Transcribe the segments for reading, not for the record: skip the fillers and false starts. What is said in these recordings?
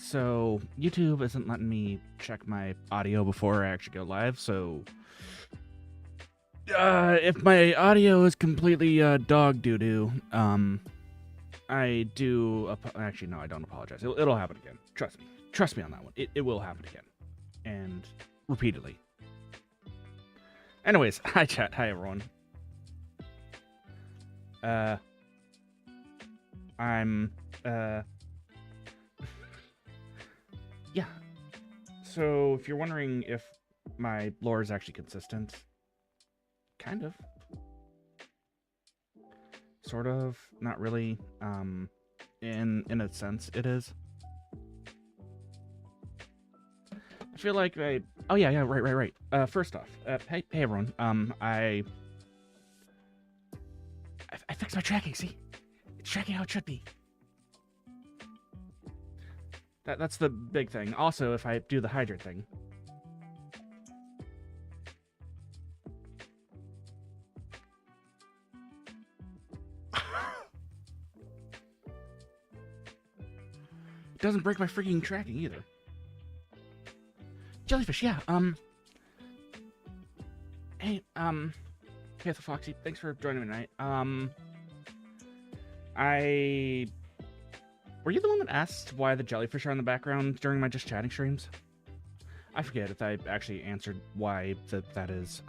So YouTube isn't letting me check my audio before I actually go live, so if my audio is completely dog doo-doo, I do... Actually, no, I don't apologize. It'll happen again. Trust me. Trust me on that one. It will happen again. And repeatedly. Anyways, hi chat. Hi everyone. Yeah. So, if you're wondering if my lore is actually consistent, kind of. Sort of. Not really. In a sense, it is. I feel like I... Oh, yeah, right. First off, hey everyone. I fixed my tracking, see? It's tracking how it should be. That's the big thing. Also, if I do the hydrate thing. It doesn't break my freaking tracking either. Jellyfish, yeah, hey, the Foxy, thanks for joining me tonight. Were you the one that asked why the jellyfish are in the background during my just chatting streams? I forget if I actually answered why that is.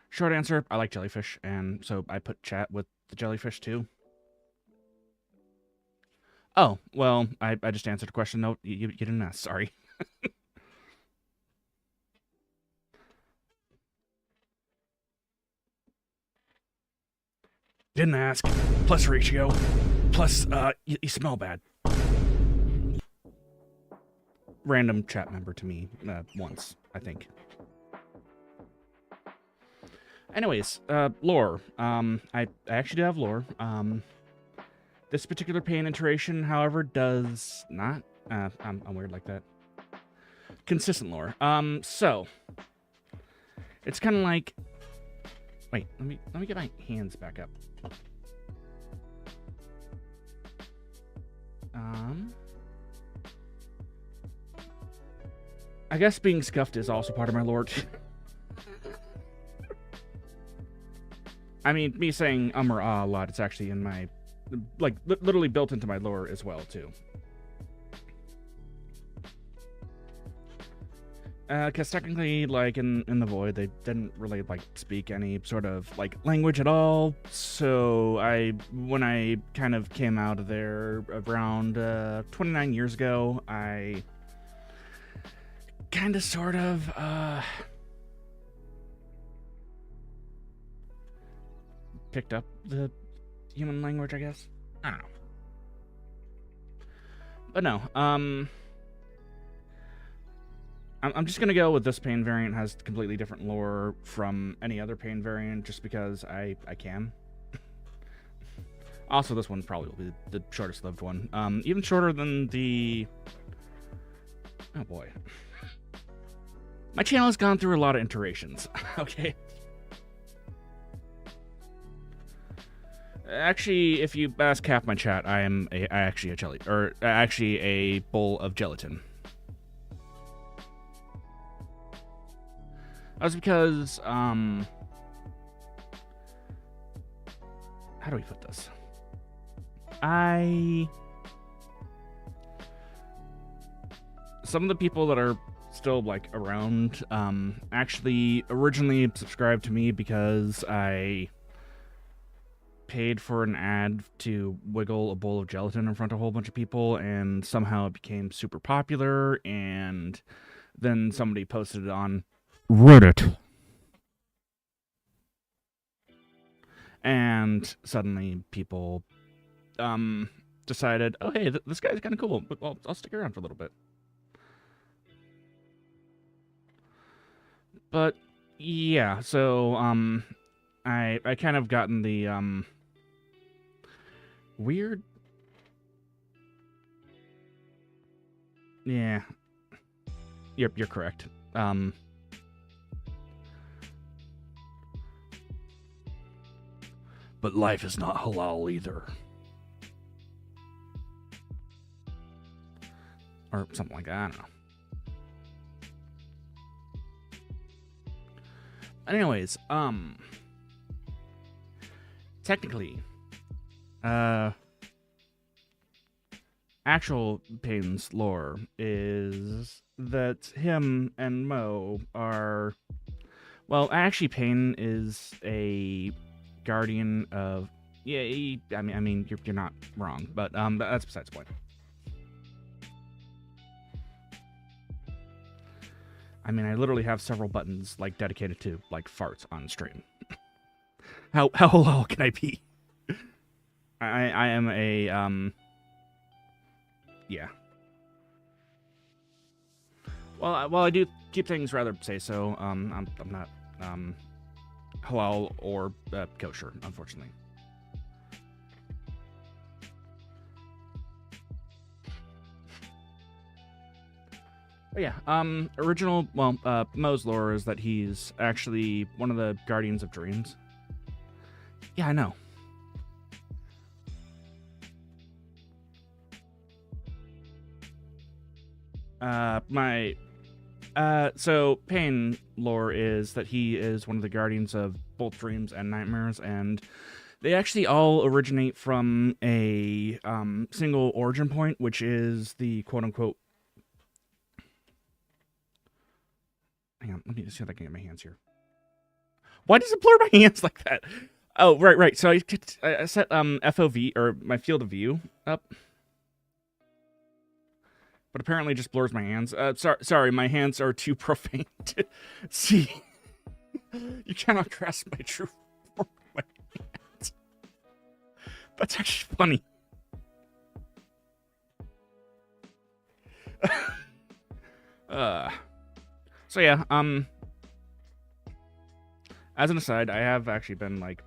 Short answer, I like jellyfish, and so I put chat with the jellyfish too. Oh, well, I just answered a question. No, you didn't ask, sorry. Didn't ask. Plus ratio. Plus, you smell bad. Random chat member to me, once, I think. Anyways, lore. I actually do have lore. This particular Payne iteration, however, does not. I'm weird like that. Consistent lore. So it's kind of like. Wait, let me get my hands back up. I guess being scuffed is also part of my lore. I mean, me saying or ah a lot, it's actually in my, like, literally built into my lore as well, too. Because technically, like, in the Void, they didn't really, like, speak any sort of, like, language at all. So, when I kind of came out of there around 29 years ago, I kind of sort of, picked up the human language, I guess. I don't know. But no, I'm just gonna go with this Payne variant has completely different lore from any other Payne variant, just because I can. Also, this one probably will be the shortest lived one. Even shorter than the... Oh boy. My channel has gone through a lot of iterations, okay? Actually, if you ask half my chat, I am actually a bowl of gelatin. That was because, how do we put this? Some of the people that are still, like, around, actually originally subscribed to me because I paid for an ad to wiggle a bowl of gelatin in front of a whole bunch of people, and somehow it became super popular, and then somebody posted it on Reddit. And suddenly people decided, oh, hey, this guy's kind of cool. Well, I'll stick around for a little bit. But yeah, so I kind of gotten the weird. Yeah. You're correct. But life is not halal either. Or something like that, I don't know. Anyways, technically, actual Payne's lore is that him and Mo are, well, actually Payne is a guardian of, yeah, I mean, you're not wrong, but that's besides the point. I mean, I literally have several buttons like dedicated to like farts on stream. How low can I be? I am a yeah. Well, I do keep things rather say so. I'm not halal or kosher, unfortunately. But yeah, original, well, Mo's lore is that he's actually one of the guardians of dreams. Yeah, I know. So Payne lore is that he is one of the guardians of both dreams and nightmares, and they actually all originate from a single origin point, which is the quote-unquote. Hang on, let me see if I can get my hands here. Why does it blur my hands like that? Oh, right. So I set FOV, or my field of view, up. But apparently it just blurs my hands. Sorry, my hands are too profane to see. You cannot grasp my true form of my hands. That's actually funny. So yeah, as an aside, I have actually been like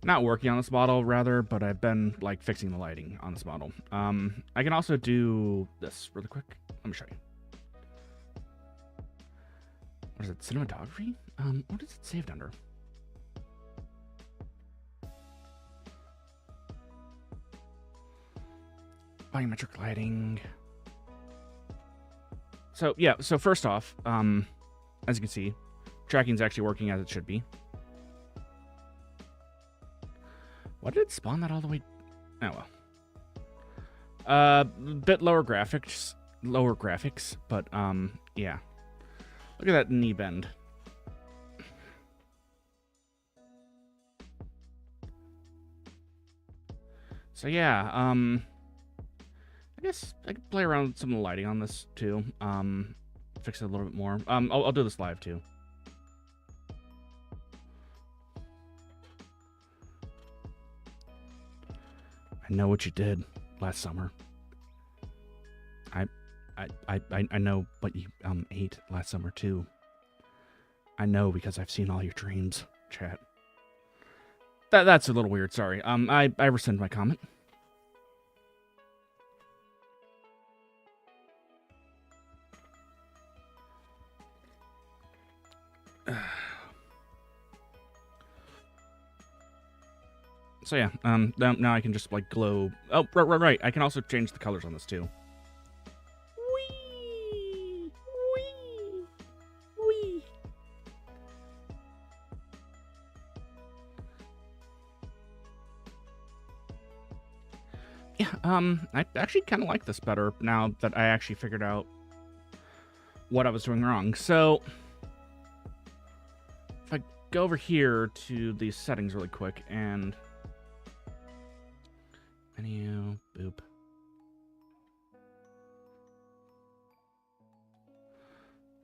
not working on this model, rather, but I've been like fixing the lighting on this model. I can also do this really quick. Let me show you. What is it? Cinematography? What is it saved under? Volumetric lighting. So yeah, so first off, as you can see, tracking is actually working as it should be. Why did it spawn that all the way? Oh well. Bit lower graphics, but yeah. Look at that knee bend. So yeah, I guess I could play around with some of the lighting on this too. Fix it a little bit more. I'll do this live too. I know what you did last summer. I know what you ate last summer too. I know because I've seen all your dreams, chat. That's a little weird, sorry. I rescind my comment. So yeah, now I can just like glow. Oh, right. I can also change the colors on this too. Wee. Yeah, I actually kind of like this better now that I actually figured out what I was doing wrong. So if I go over here to these settings really quick and menu, boop.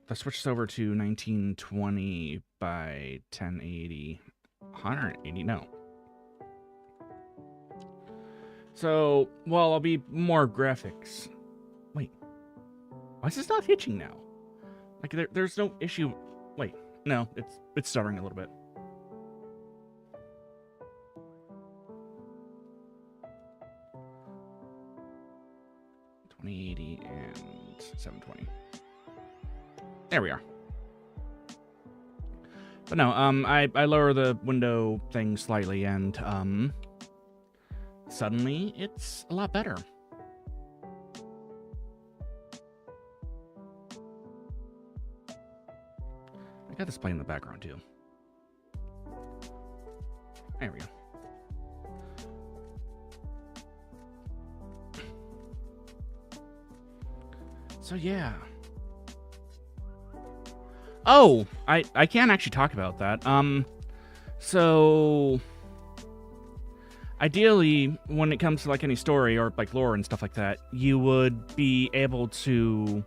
If I switch this over to 1920 by 1080, 180, no. So, well, I'll be more graphics. Wait, why is this not hitching now? Like, there's no issue. Wait, no, it's stuttering a little bit. $2080 and 720. There we are. But no, I lower the window thing slightly, and suddenly it's a lot better. I got this playing in the background too. There we go. So yeah. Oh, I can't actually talk about that. So ideally, when it comes to like any story or like lore and stuff like that, you would be able to.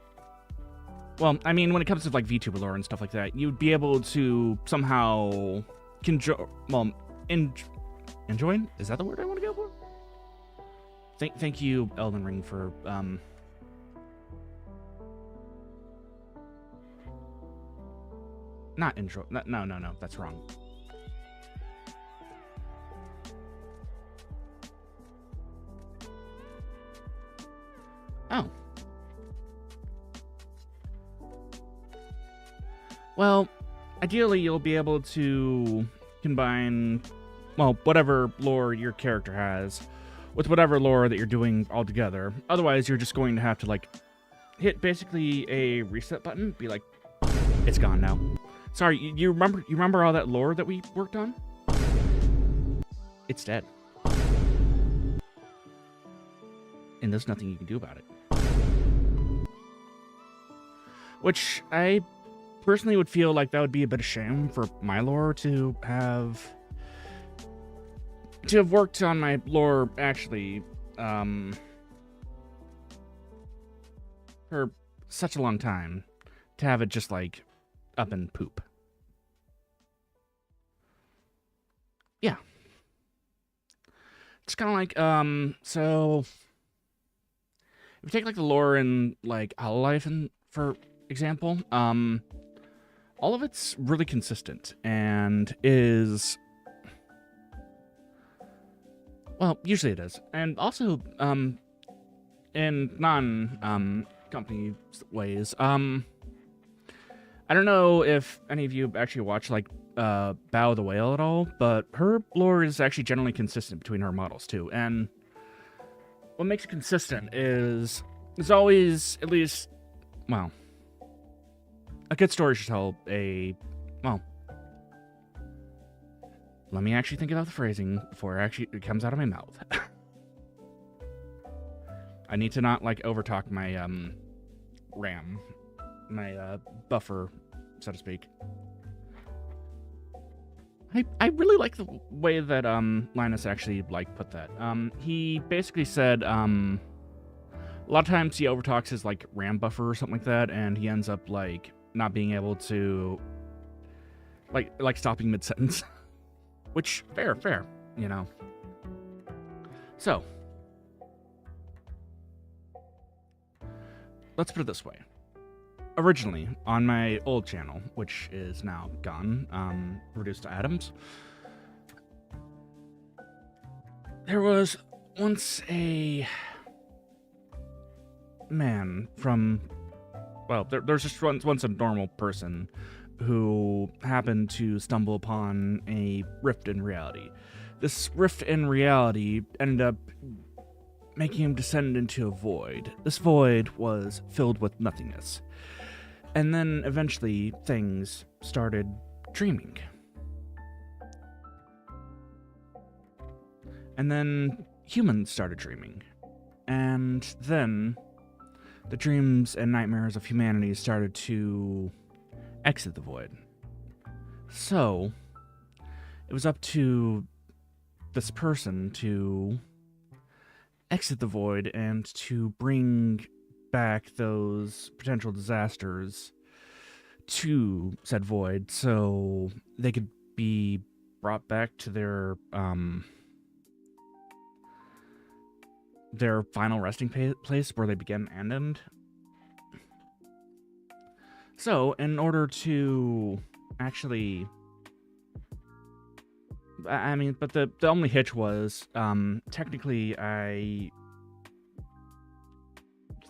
Well, I mean, when it comes to like Vtuber lore and stuff like that, you'd be able to somehow enjoy. Is that the word I want to go for? Thank you, Elden Ring, for not enjoy. No, that's wrong. Oh. Well, ideally you'll be able to combine, well, whatever lore your character has with whatever lore that you're doing all together. Otherwise, you're just going to have to, like, hit basically a reset button, be like, it's gone now. Sorry, you remember all that lore that we worked on? It's dead. And there's nothing you can do about it. Which I personally would feel like that would be a bit of shame for my lore to have worked on my lore actually for such a long time, to have it just like up and poop. Yeah. It's kind of like so if you take like the lore in like Hololive and for example, all of it's really consistent and is, well, usually it is. And also, in non-company ways, I don't know if any of you actually watch, like, Bow the Whale at all, but her lore is actually generally consistent between her models, too. And what makes it consistent is there's always, at least, well, a good story should tell well, let me actually think about the phrasing before it comes out of my mouth. I need to not, like, overtalk my, RAM. My, buffer, so to speak. I really like the way that, Linus actually, like, put that. He basically said, a lot of times he overtalks his, like, RAM buffer or something like that, and he ends up, like, not being able to, like stopping mid-sentence. Which, fair, you know. So, let's put it this way. Originally, on my old channel, which is now gone, reduced to atoms, there was once a man from, well, there's just once a normal person who happened to stumble upon a rift in reality. This rift in reality ended up making him descend into a void. This void was filled with nothingness. And then eventually things started dreaming. And then humans started dreaming. And then the dreams and nightmares of humanity started to exit the void. So, it was up to this person to exit the void and to bring back those potential disasters to said void so they could be brought back to their final resting place where they begin and end. So, in order to actually, I mean, but the only hitch was, technically,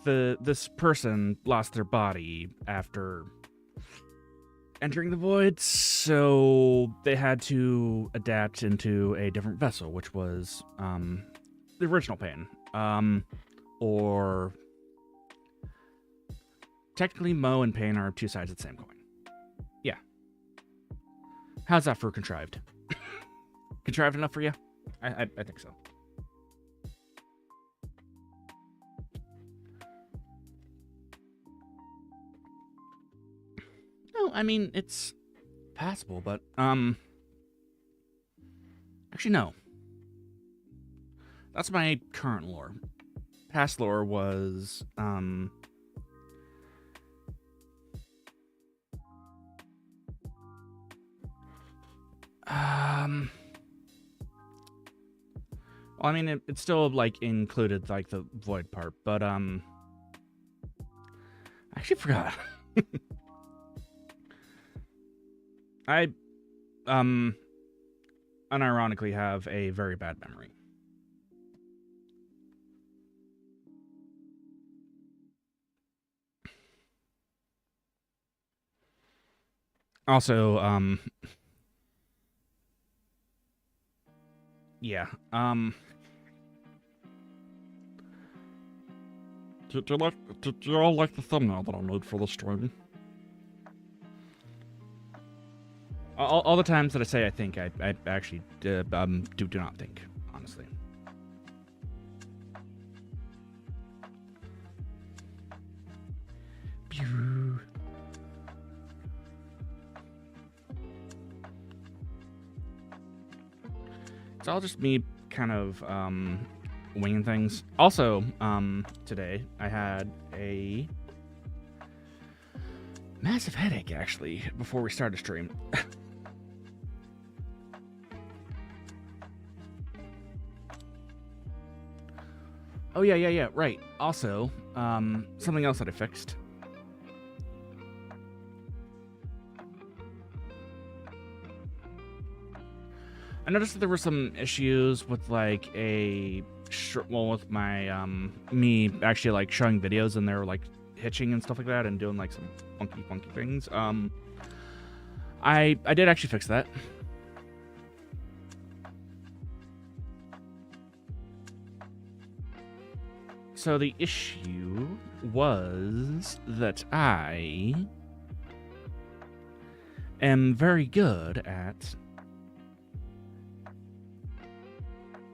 this person lost their body after entering the void, so they had to adapt into a different vessel, which was, the original Payne. Or technically Mo and Payne are two sides of the same coin. Yeah. How's that for contrived? Contrived enough for you? I think so. No, I mean, it's passable, but, actually, no. That's my current lore. Past lore was, well, I mean, it's still, like, included, like, the void part, but, I actually forgot. I, unironically have a very bad memory. Also, yeah, do you all like the thumbnail that I made for the stream? All the times that I say I think, I actually do not think, honestly. Pew. It's all just me kind of winging things. Also, today I had a massive headache, actually, before we started stream. Oh, yeah, right. Also, something else that I fixed. I noticed that there were some issues with, like, with my, me actually, like, showing videos and they're, like, hitching and stuff like that and doing, like, some funky things. I did actually fix that. So the issue was that I am very good at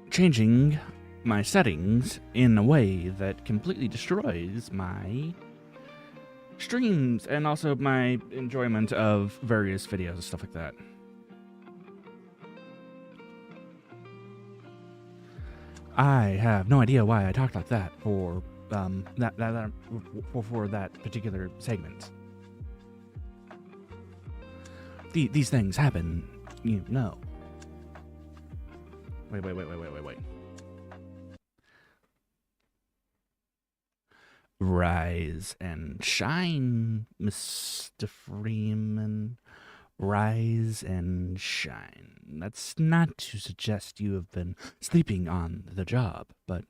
changing my settings in a way that completely destroys my streams and also my enjoyment of various videos and stuff like that. I have no idea why I talked like that for for that particular segment. These things happen, you know. Wait. Rise and shine, Mr. Freeman. Rise and shine. That's not to suggest you have been sleeping on the job, but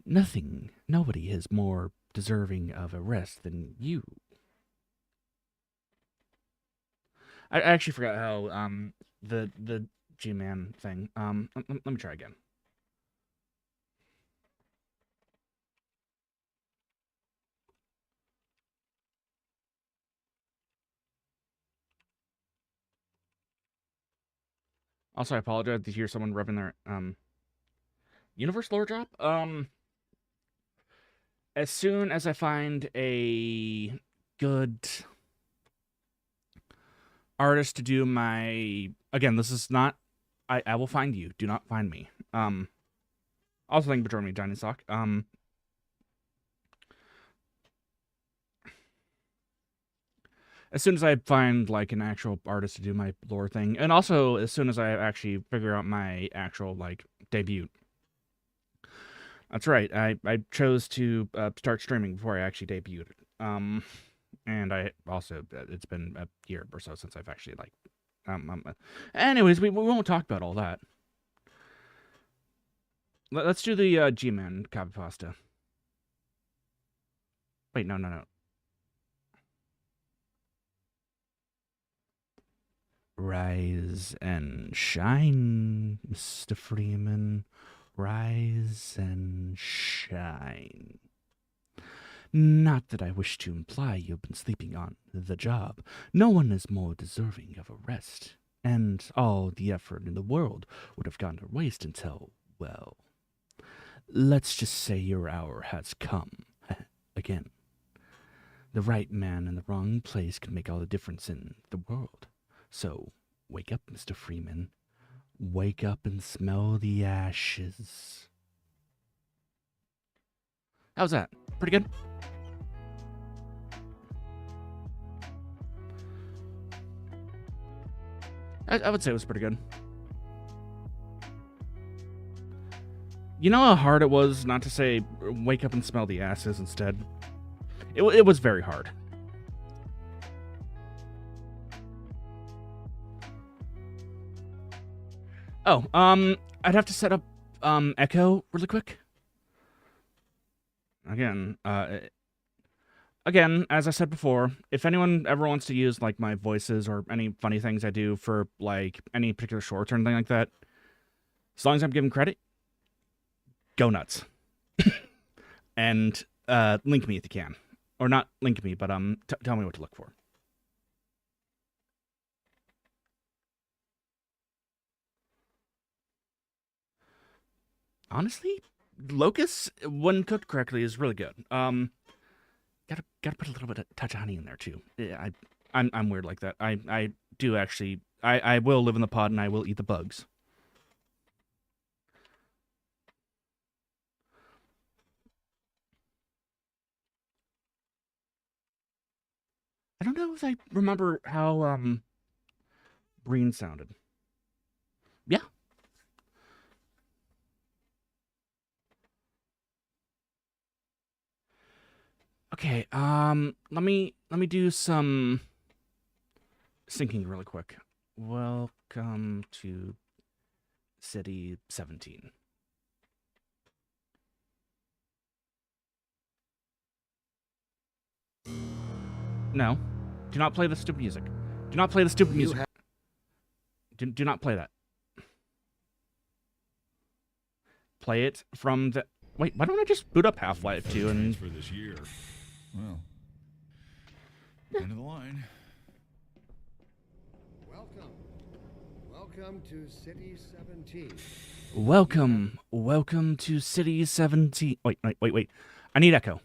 nobody is more deserving of a rest than you. I actually forgot how, the G-Man thing, let me try again. Also, I apologize to hear someone rubbing their, universe lore drop. As soon as I find a good artist to do my, again, this is not, I will find you. Do not find me. Also thank you for joining me, Johnny Sock. As soon as I find, like, an actual artist to do my lore thing, and also as soon as I actually figure out my actual, like, debut. That's right, I chose to start streaming before I actually debuted. And I also, it's been a year or so since I've actually, like, anyways, we won't talk about all that. Let's do the G-Man copy pasta. Wait, no. Rise and shine, Mr. Freeman. rise and shine. Not that I wish to imply you've been sleeping on the job. No one is more deserving of a rest, and all the effort in the world would have gone to waste until, well, let's just say your hour has come. Again. The right man in the wrong place can make all the difference in the world. So, wake up, Mr. Freeman. Wake up and smell the ashes. How's that? Pretty good? I would say it was pretty good. You know how hard it was not to say wake up and smell the ashes instead? It was very hard. Oh, I'd have to set up echo really quick. Again, as I said before, if anyone ever wants to use like my voices or any funny things I do for like any particular shorts or anything like that, as long as I'm giving credit, go nuts. And link me if you can. Or not link me, but tell me what to look for. Honestly, locust, when cooked correctly, is really good. Gotta put a little bit of touch of honey in there too. I'm weird like that. I do actually. I will live in the pot and I will eat the bugs. I don't know if I remember how Breen sounded. Yeah. Okay, let me do some syncing really quick. Welcome to City 17. No. Do not play the stupid music. Do not play the stupid music. Do not play that. Play it from the... Wait, why don't I just boot up Half-Life 2 and... For this year. Well, end of the line. Welcome to City 17. Welcome to City 17. Wait. I need echo.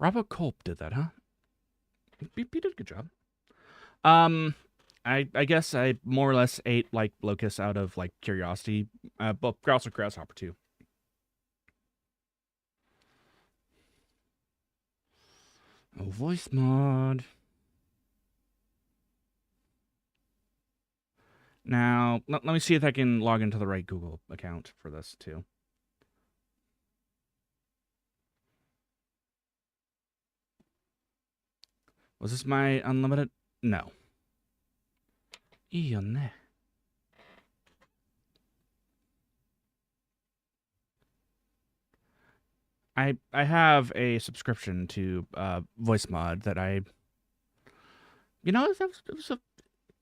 Robert Culp did that, huh? He did a good job. I guess I more or less ate like locusts out of like curiosity, but also grasshopper too. Oh, voice mod. Now let me see if I can log into the right Google account for this too. Was this my unlimited? No. Ione. I have a subscription to voice mod that I, you know,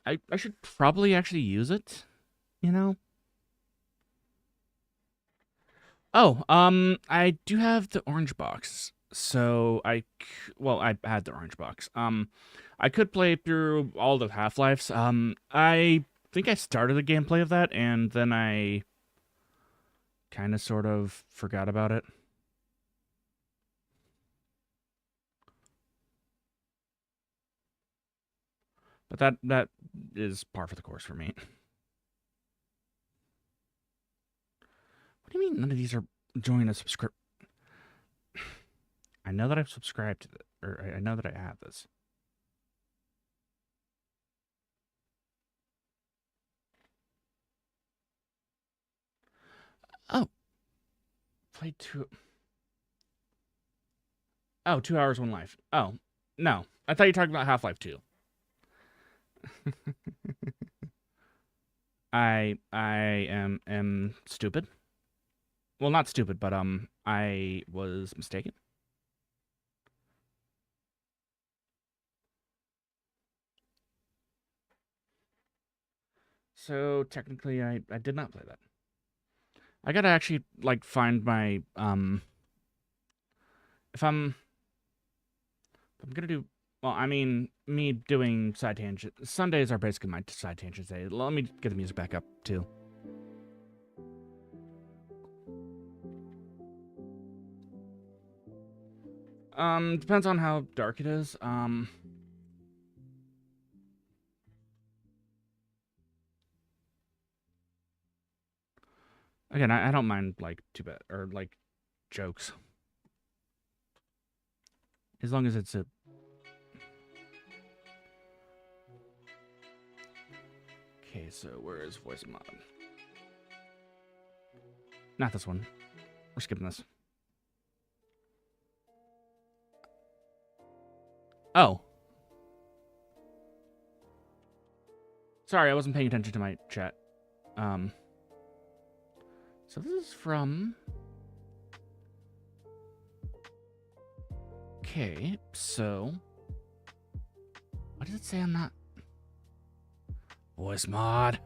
I should probably actually use it, you know. Oh, I do have the orange box, so I had the orange box. I could play through all the Half-Lives. I think I started the gameplay of that, and then I kind of sort of forgot about it. But that is par for the course for me. What do you mean none of these are joining a subscription? I know that I've subscribed to it, or I know that I have this. Oh. Played 2... Oh, 2 hours, 1 life. Oh, no. I thought you were talking about Half-Life 2. I am stupid. Well, not stupid, but I was mistaken. So technically, I did not play that. I gotta actually like find my if I'm gonna do well. I mean, me doing side tangents. Sundays are basically my side tangents day. Let me get the music back up too. Depends on how dark it is. Again, I don't mind like too bad or like jokes, as long as it's a. Okay, so where is voice mod? Not this one. We're skipping this. Oh. Sorry, I wasn't paying attention to my chat. So this is from... Okay, so... What does it say on that? Voice mod.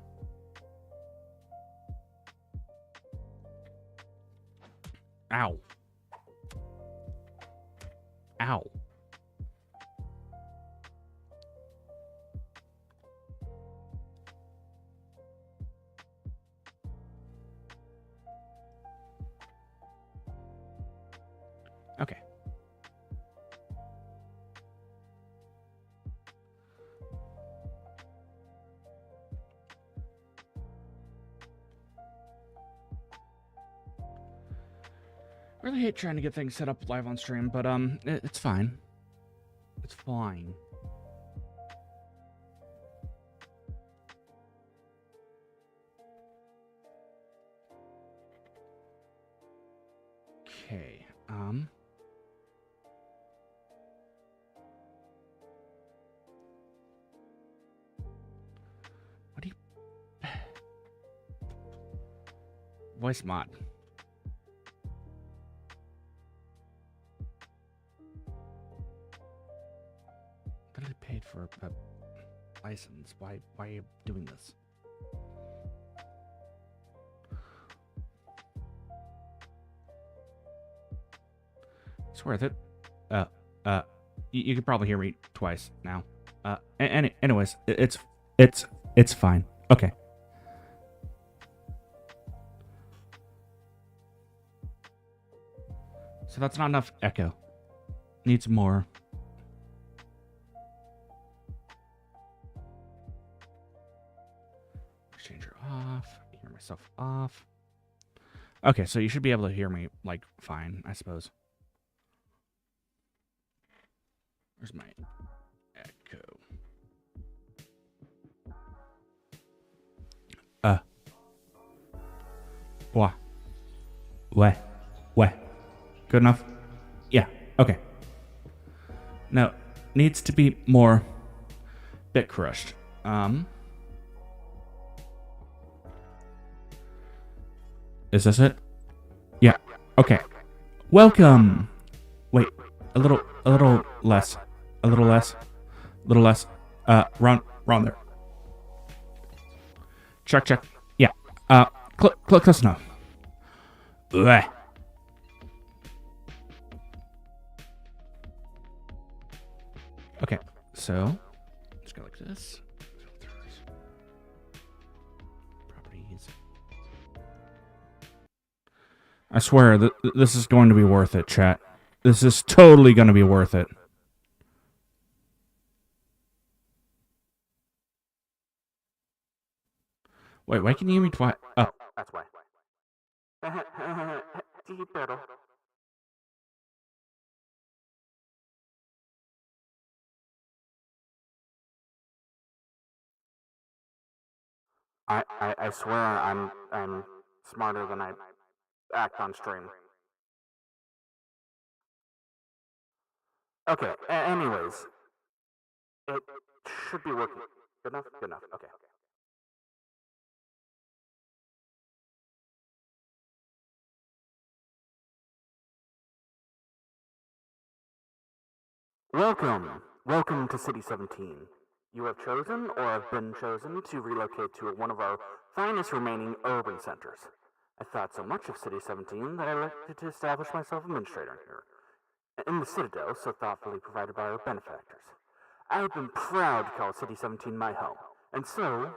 Ow. Ow. Okay. I really hate trying to get things set up live on stream, but it's fine. It's fine. Okay. What do you... Voice mod. Literally paid for a license. Why are you doing this? It's worth it. You could probably hear me twice now. Anyways, it's fine. Okay. So that's not enough echo. Needs more. Changer off. Hear myself off. Okay, so you should be able to hear me, like, fine, I suppose. Where's my echo? What? Good enough? Yeah, okay. Now, needs to be more bit crushed. Is this it? Yeah, okay. Welcome! Wait, a little less. A little less. Wrong there. Check. Yeah. Close enough. Blech. Okay, so let's go like this. Properties. I swear, this is going to be worth it, chat. This is totally going to be worth it. Wait, why can you hear me twice? Oh, that's why. I swear I'm smarter than I act on stream. Okay, anyways. It should be working. Good enough? Good enough. Okay. Welcome to City 17. You have chosen or have been chosen to relocate to one of our finest remaining urban centers. I thought so much of City 17 that I elected to establish myself administrator here, in the Citadel so thoughtfully provided by our benefactors. I have been proud to call City 17 my home, and so,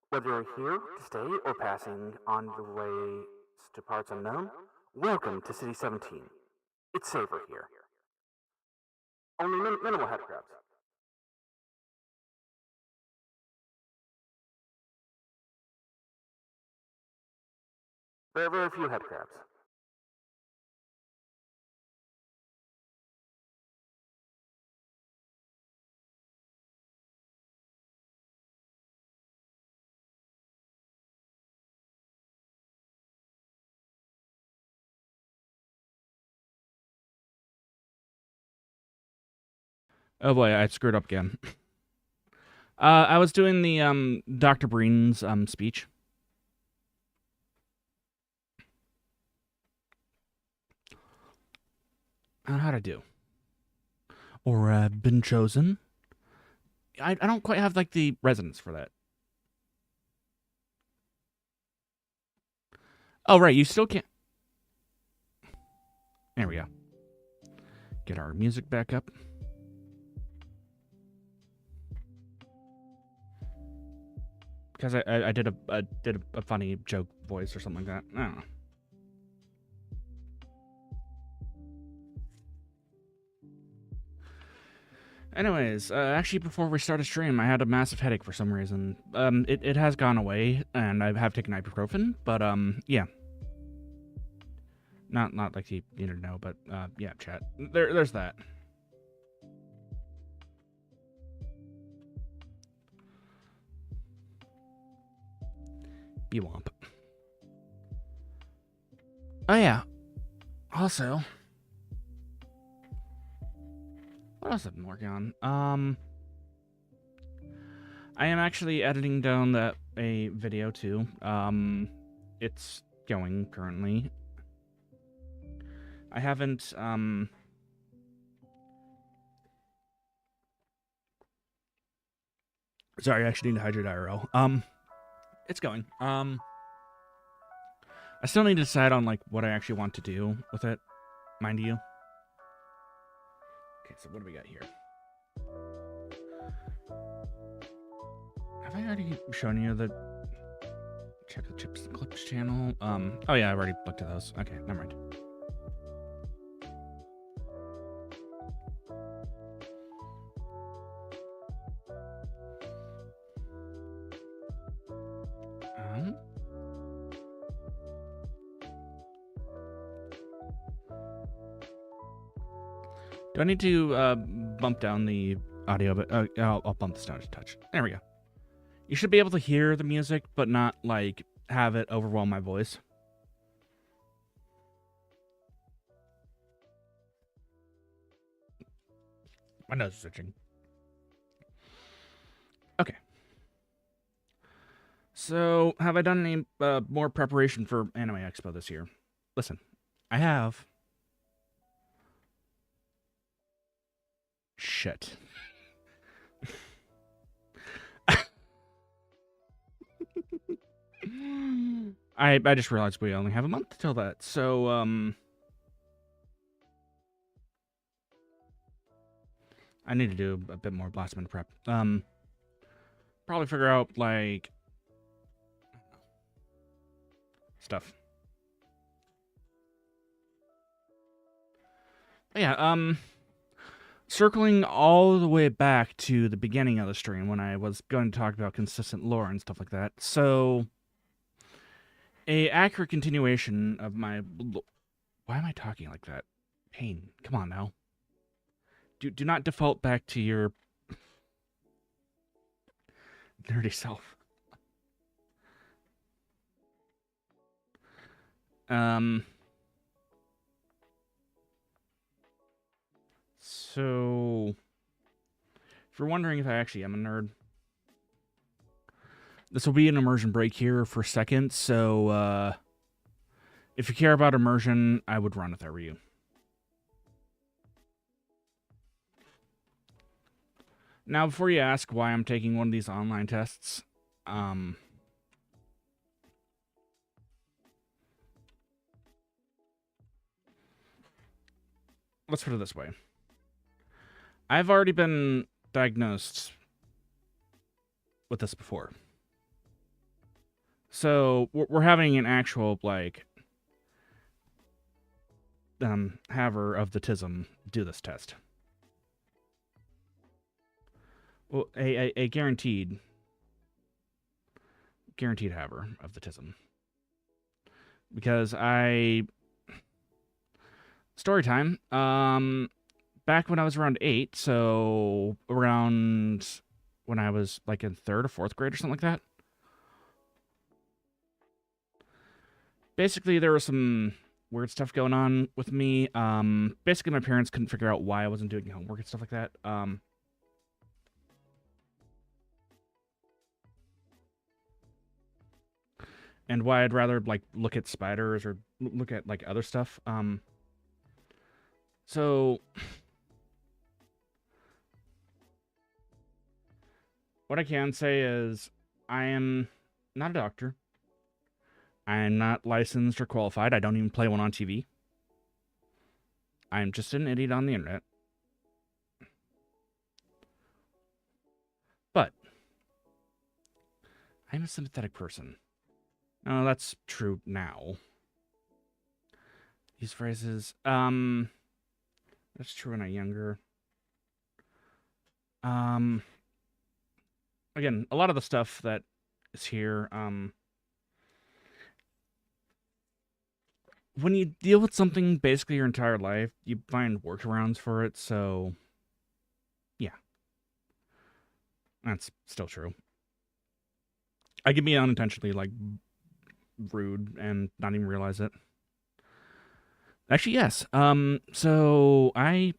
whether you're here to stay or passing on your way to parts unknown, welcome to City 17. It's safer here. Only minimal head crabs. Very, very few head crabs. Oh boy, I screwed up again. I was doing the Dr. Breen's speech. How'd I do? Or been chosen? I don't quite have like the resonance for that. Oh right, you still can't. There we go. Get our music back up. Because I did a funny joke voice or something like that. I don't know. Anyways, actually before we start a stream, I had a massive headache for some reason. It has gone away, and I have taken ibuprofen, but yeah. Not like you need to know, but yeah, chat. There's that. Bewomp. Oh yeah. Also, what else have I been working on? I am actually editing down a video too. It's going currently. I haven't sorry, I actually need to hydrate IRL. It's going. I still need to decide on like what I actually want to do with it, mind you. Okay, so what do we got here? Have I already shown you the Check the Chips and Clips channel? Oh yeah, I've already looked at those. Okay, never mind. Do I need to bump down the audio? But I'll bump this down a touch. There we go. You should be able to hear the music, but not like have it overwhelm my voice. My nose is itching. Okay. So, have I done any more preparation for Anime Expo this year? Listen, I have. Shit. I just realized we only have a month till that, so I need to do a bit more last minute prep. Probably figure out like stuff. But yeah, circling all the way back to the beginning of the stream when I was going to talk about consistent lore and stuff like that. So, a accurate continuation of my... Why am I talking like that? Payne, come on now. Do not default back to your nerdy self. So, if you're wondering if I actually am a nerd, this will be an immersion break here for a second, so if you care about immersion, I would run if I were you. Now, before you ask why I'm taking one of these online tests, let's put it this way. I've already been diagnosed with this before. So we're having an actual, like, haver of the tism do this test. Well, a guaranteed haver of the tism. Because story time, back when I was around 8, so around when I was, like, in 3rd or 4th grade or something like that. Basically, there was some weird stuff going on with me. Basically, my parents couldn't figure out why I wasn't doing homework and stuff like that. And why I'd rather, like, look at spiders or look at, like, other stuff. So what I can say is I am not a doctor. I am not licensed or qualified. I don't even play one on TV. I'm just an idiot on the internet. But I'm a sympathetic person. No, that's true now. These phrases, that's true when I'm younger. Again, a lot of the stuff that is here, when you deal with something basically your entire life, you find workarounds for it, so yeah. That's still true. I can be unintentionally, like, rude and not even realize it. Actually, yes. So I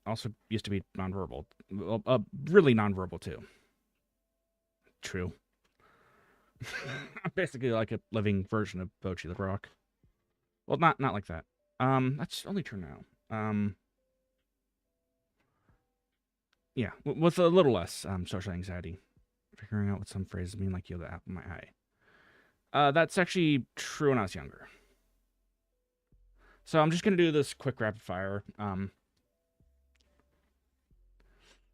also used to be nonverbal. Really nonverbal, too. True. I'm basically like a living version of Pochi the Rock. Well, not like that. That's only true now. Yeah, with a little less social anxiety. Figuring out what some phrases mean, like, you have the apple in my eye. That's actually true when I was younger. So I'm just gonna do this quick rapid fire.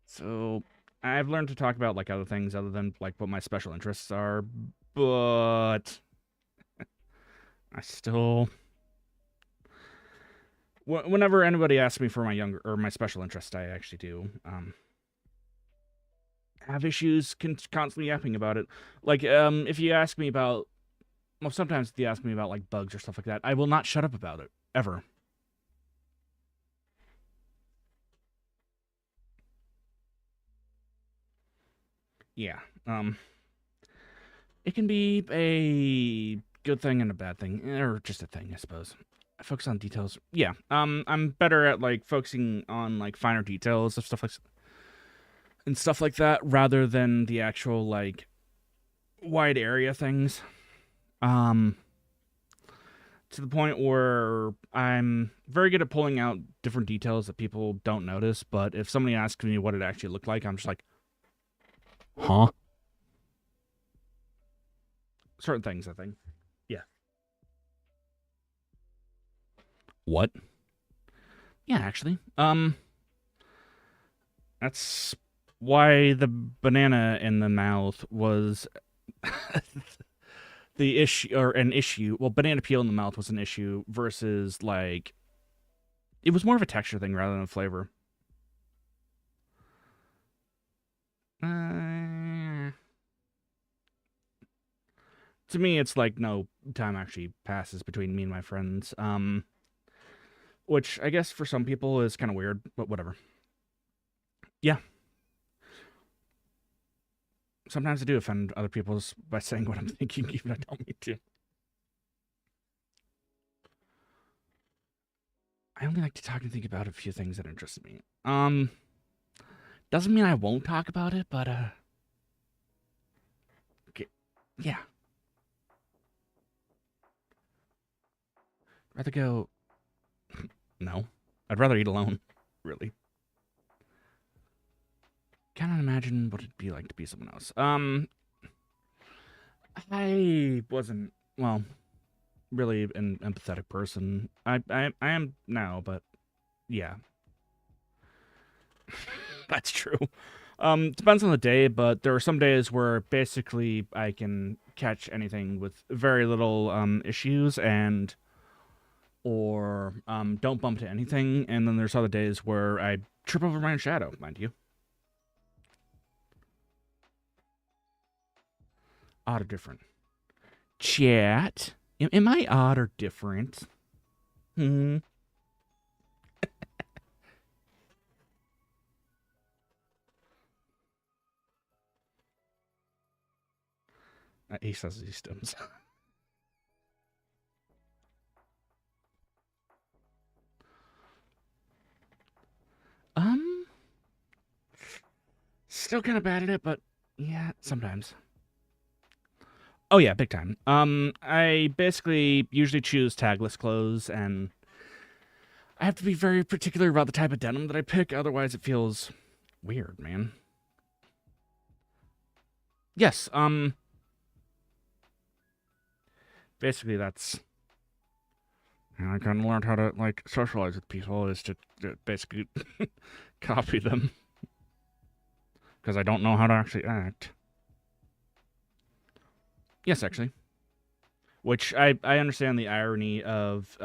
So I've learned to talk about, like, other things other than, like, what my special interests are, but I still, whenever anybody asks me for my special interest, I actually do have issues constantly yapping about it. Like, if you ask me about, well, sometimes if you ask me about, like, bugs or stuff like that, I will not shut up about it ever. Yeah. It can be a good thing and a bad thing, or just a thing, I suppose. I focus on details. Yeah. I'm better at, like, focusing on, like, finer details of stuff like that, rather than the actual, like, wide area things. To the point where I'm very good at pulling out different details that people don't notice, but if somebody asks me what it actually looked like, I'm just like, huh? Certain things, I think. Yeah. What? Yeah, actually. That's why the banana in the mouth was the issue, or an issue. Well, banana peel in the mouth was an issue versus, like, it was more of a texture thing rather than a flavor. To me, it's like no time actually passes between me and my friends. Which I guess for some people is kind of weird, but whatever. Yeah. Sometimes I do offend other people by saying what I'm thinking, even if I don't mean to. I only like to talk and think about a few things that interest me. Doesn't mean I won't talk about it, but okay. Yeah. Rather go. No, I'd rather eat alone. Really. Cannot imagine what it'd be like to be someone else. I wasn't, well, really an empathetic person. I am now, but yeah. That's true. Depends on the day, but there are some days where basically I can catch anything with very little issues or don't bump into anything, and then there's other days where I trip over my own shadow, mind you. Odd or different? Chat. Am I odd or different? Hmm. He says he stems. Still kind of bad at it, but yeah, sometimes. Oh yeah, big time. I basically usually choose tagless clothes, and I have to be very particular about the type of denim that I pick, otherwise it feels weird, man. Yes, basically that's... I kind of learned how to, like, socialize with people, is to basically copy them. Because I don't know how to actually act. Yes, actually. Which, I understand the irony of,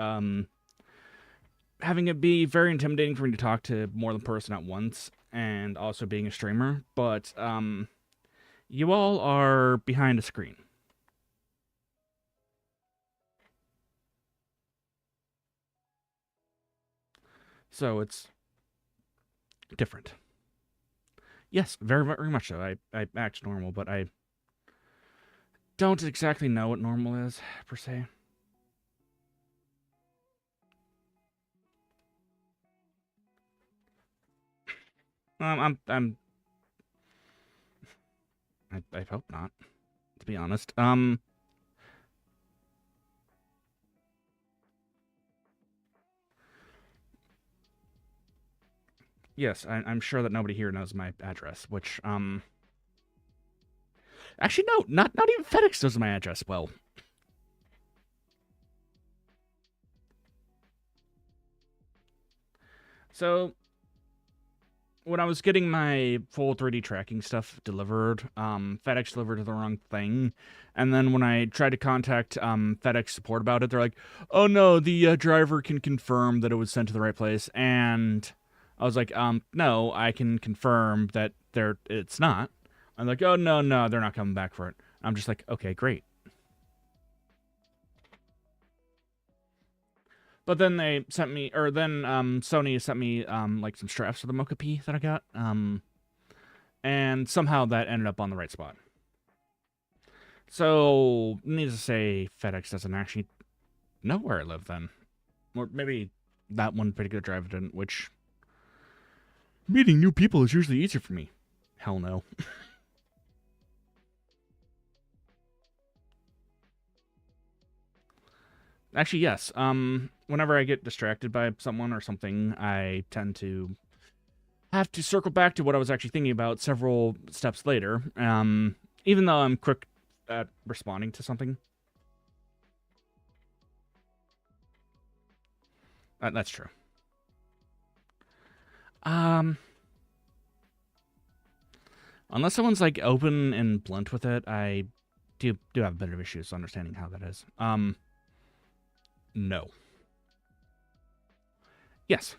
having it be very intimidating for me to talk to more than one person at once, and also being a streamer, but, you all are behind a screen. So it's different. Yes, very, very much so. I act normal, but I don't exactly know what normal is, per se. I hope not, to be honest. Yes, I'm sure that nobody here knows my address, which, actually, no, not even FedEx knows my address well. So, when I was getting my full 3D tracking stuff delivered, FedEx delivered the wrong thing. And then when I tried to contact FedEx support about it, they're like, oh no, the driver can confirm that it was sent to the right place. And I was like, no, I can confirm that it's not. I'm like, oh no, they're not coming back for it. I'm just like, okay, great. But then they sent me, or then Sony sent me like some straps for the Mocha P that I got, and somehow that ended up on the right spot. So, needless to say, FedEx doesn't actually know where I live then, or maybe that one particular driver didn't. Which meeting new people is usually easier for me. Hell no. Actually, yes. Whenever I get distracted by someone or something, I tend to have to circle back to what I was actually thinking about several steps later. Even though I'm quick at responding to something. That's true. Unless someone's like open and blunt with it, I do have a bit of issues understanding how that is. No. Yes.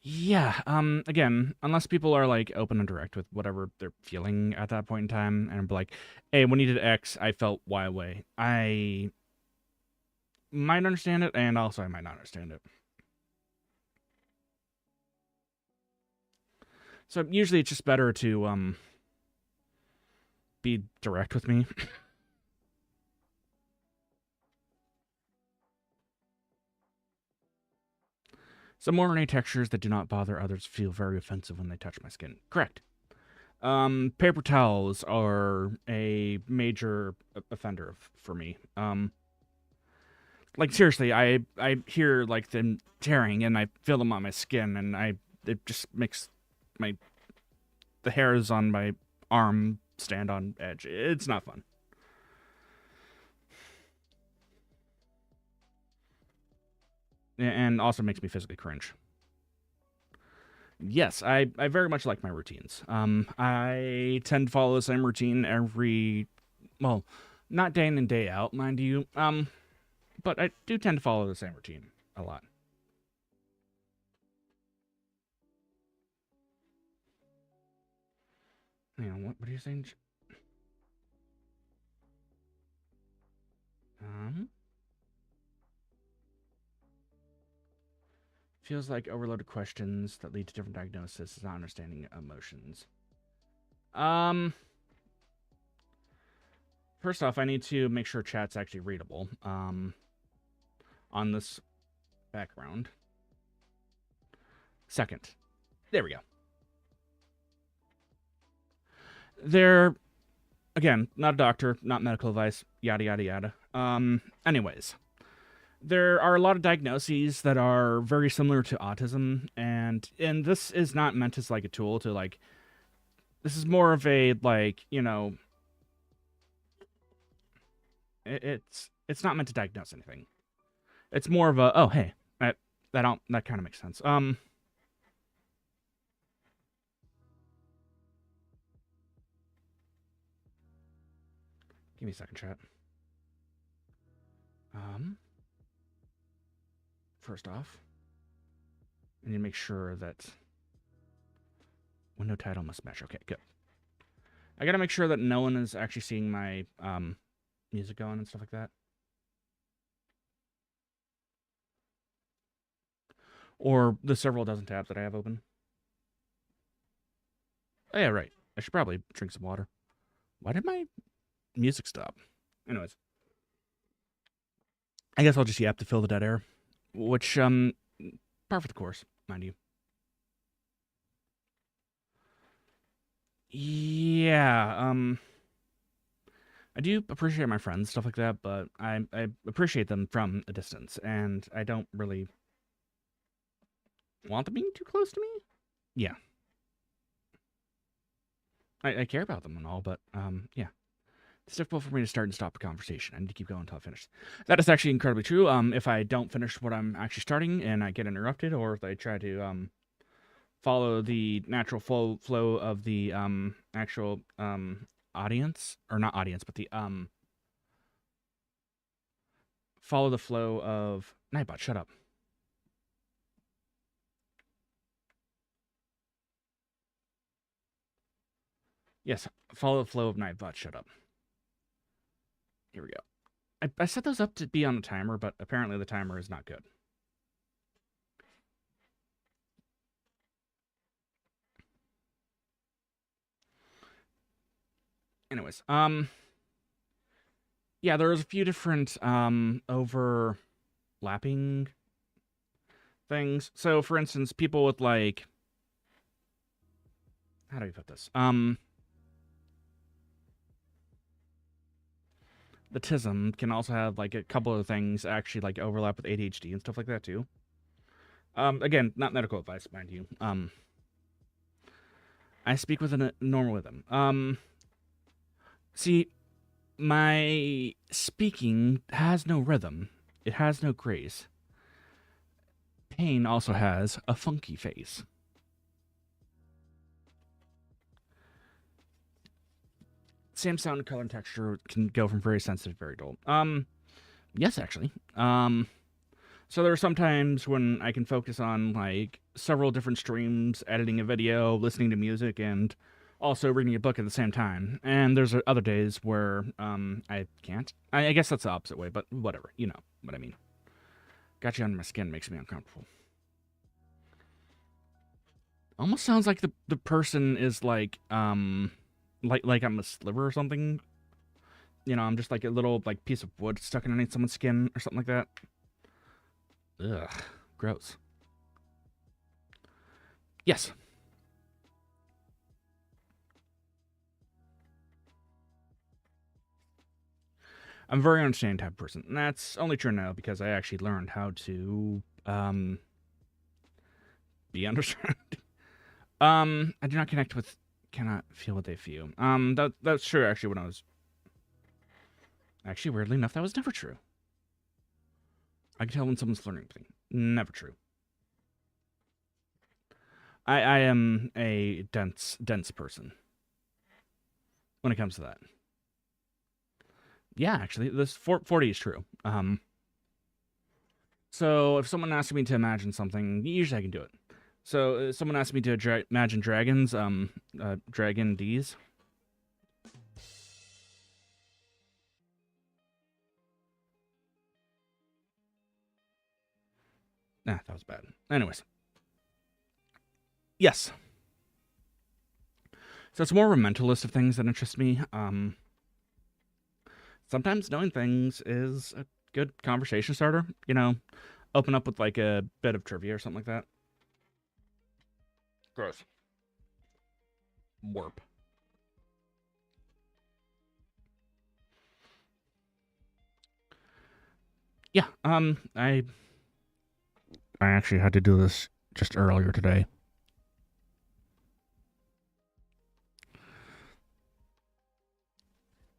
Yeah, again, unless people are, like, open and direct with whatever they're feeling at that point in time, and be like, hey, when you did X, I felt Y way. I might understand it, and also I might not understand it. So usually it's just better to, be direct with me. Some Mornay textures that do not bother others feel very offensive when they touch my skin. Correct. Paper towels are a major offender for me. Like, seriously, I hear, like, them tearing, and I feel them on my skin, and it just makes the hairs on my arm stand on edge. It's not fun. And also makes me physically cringe. Yes, I very much like my routines. I tend to follow the same routine well, not day in and day out, mind you. But I do tend to follow the same routine a lot. What are you saying? Feels like overloaded questions that lead to different diagnoses, not understanding emotions. First off, I need to make sure chat's actually readable, on this background. Second. There we go. They're, again, not a doctor, not medical advice, yada, yada, yada. Anyways. There are a lot of diagnoses that are very similar to autism, and this is not meant as, like, a tool to, like... This is more of a, like, It's not meant to diagnose anything. It's more of a, oh, hey, that kind of makes sense. Give me a second, chat. First off, I need to make sure that window title must match. Okay, good. I gotta make sure that no one is actually seeing my music going and stuff like that. Or the several dozen tabs that I have open. Oh, yeah, right. I should probably drink some water. Why did my music stop? Anyways. I guess I'll just yap to fill the dead air. Which, par for the course, mind you. Yeah, I do appreciate my friends, stuff like that, but I appreciate them from a distance, and I don't really want them being too close to me. Yeah. I care about them and all, but, yeah. It's difficult for me to start and stop a conversation. I need to keep going until I finish. That is actually incredibly true. If I don't finish what I'm actually starting and I get interrupted, or if I try to, follow the natural flow of the, actual, audience, or not audience, but the, follow the flow of... Nightbot, shut up. Yes, follow the flow of Nightbot, shut up. Here we go. I set those up to be on the timer, but apparently the timer is not good. Anyways, yeah, there's a few different, overlapping things. So, for instance, people with, like... How do we put this? The TISM can also have, like, a couple of things actually, like, overlap with ADHD and stuff like that, too. Again, not medical advice, mind you. I speak with a normal rhythm. See, my speaking has no rhythm. It has no grace. Payne also has a funky face. Same sound, color, and texture can go from very sensitive to very dull. Yes, actually. So there are some times when I can focus on, like, several different streams, editing a video, listening to music, and also reading a book at the same time. And there's other days where, I can't. I guess that's the opposite way, but whatever. You know what I mean. Got you under my skin makes me uncomfortable. Almost sounds like the person is, like I'm a sliver or something. I'm just like a little, like, piece of wood stuck underneath someone's skin or something like that. Ugh, gross. Yes. I'm a very understanding type of person, and that's only true now because I actually learned how to be understanding. I do not cannot feel what they feel. That's true actually when I was actually weirdly enough that was never true. I can tell when someone's learning anything. Never true. I am a dense person when it comes to that. Yeah, actually, this 40 is true. So if someone asks me to imagine something, usually I can do it. So if someone asks me to imagine dragons, dragon D's. Nah, that was bad. Anyways. Yes. So it's more of a mental list of things that interest me. Sometimes knowing things is a good conversation starter. You know, open up with like a bit of trivia or something like that. Gross. Warp. Yeah, I actually had to do this just earlier today.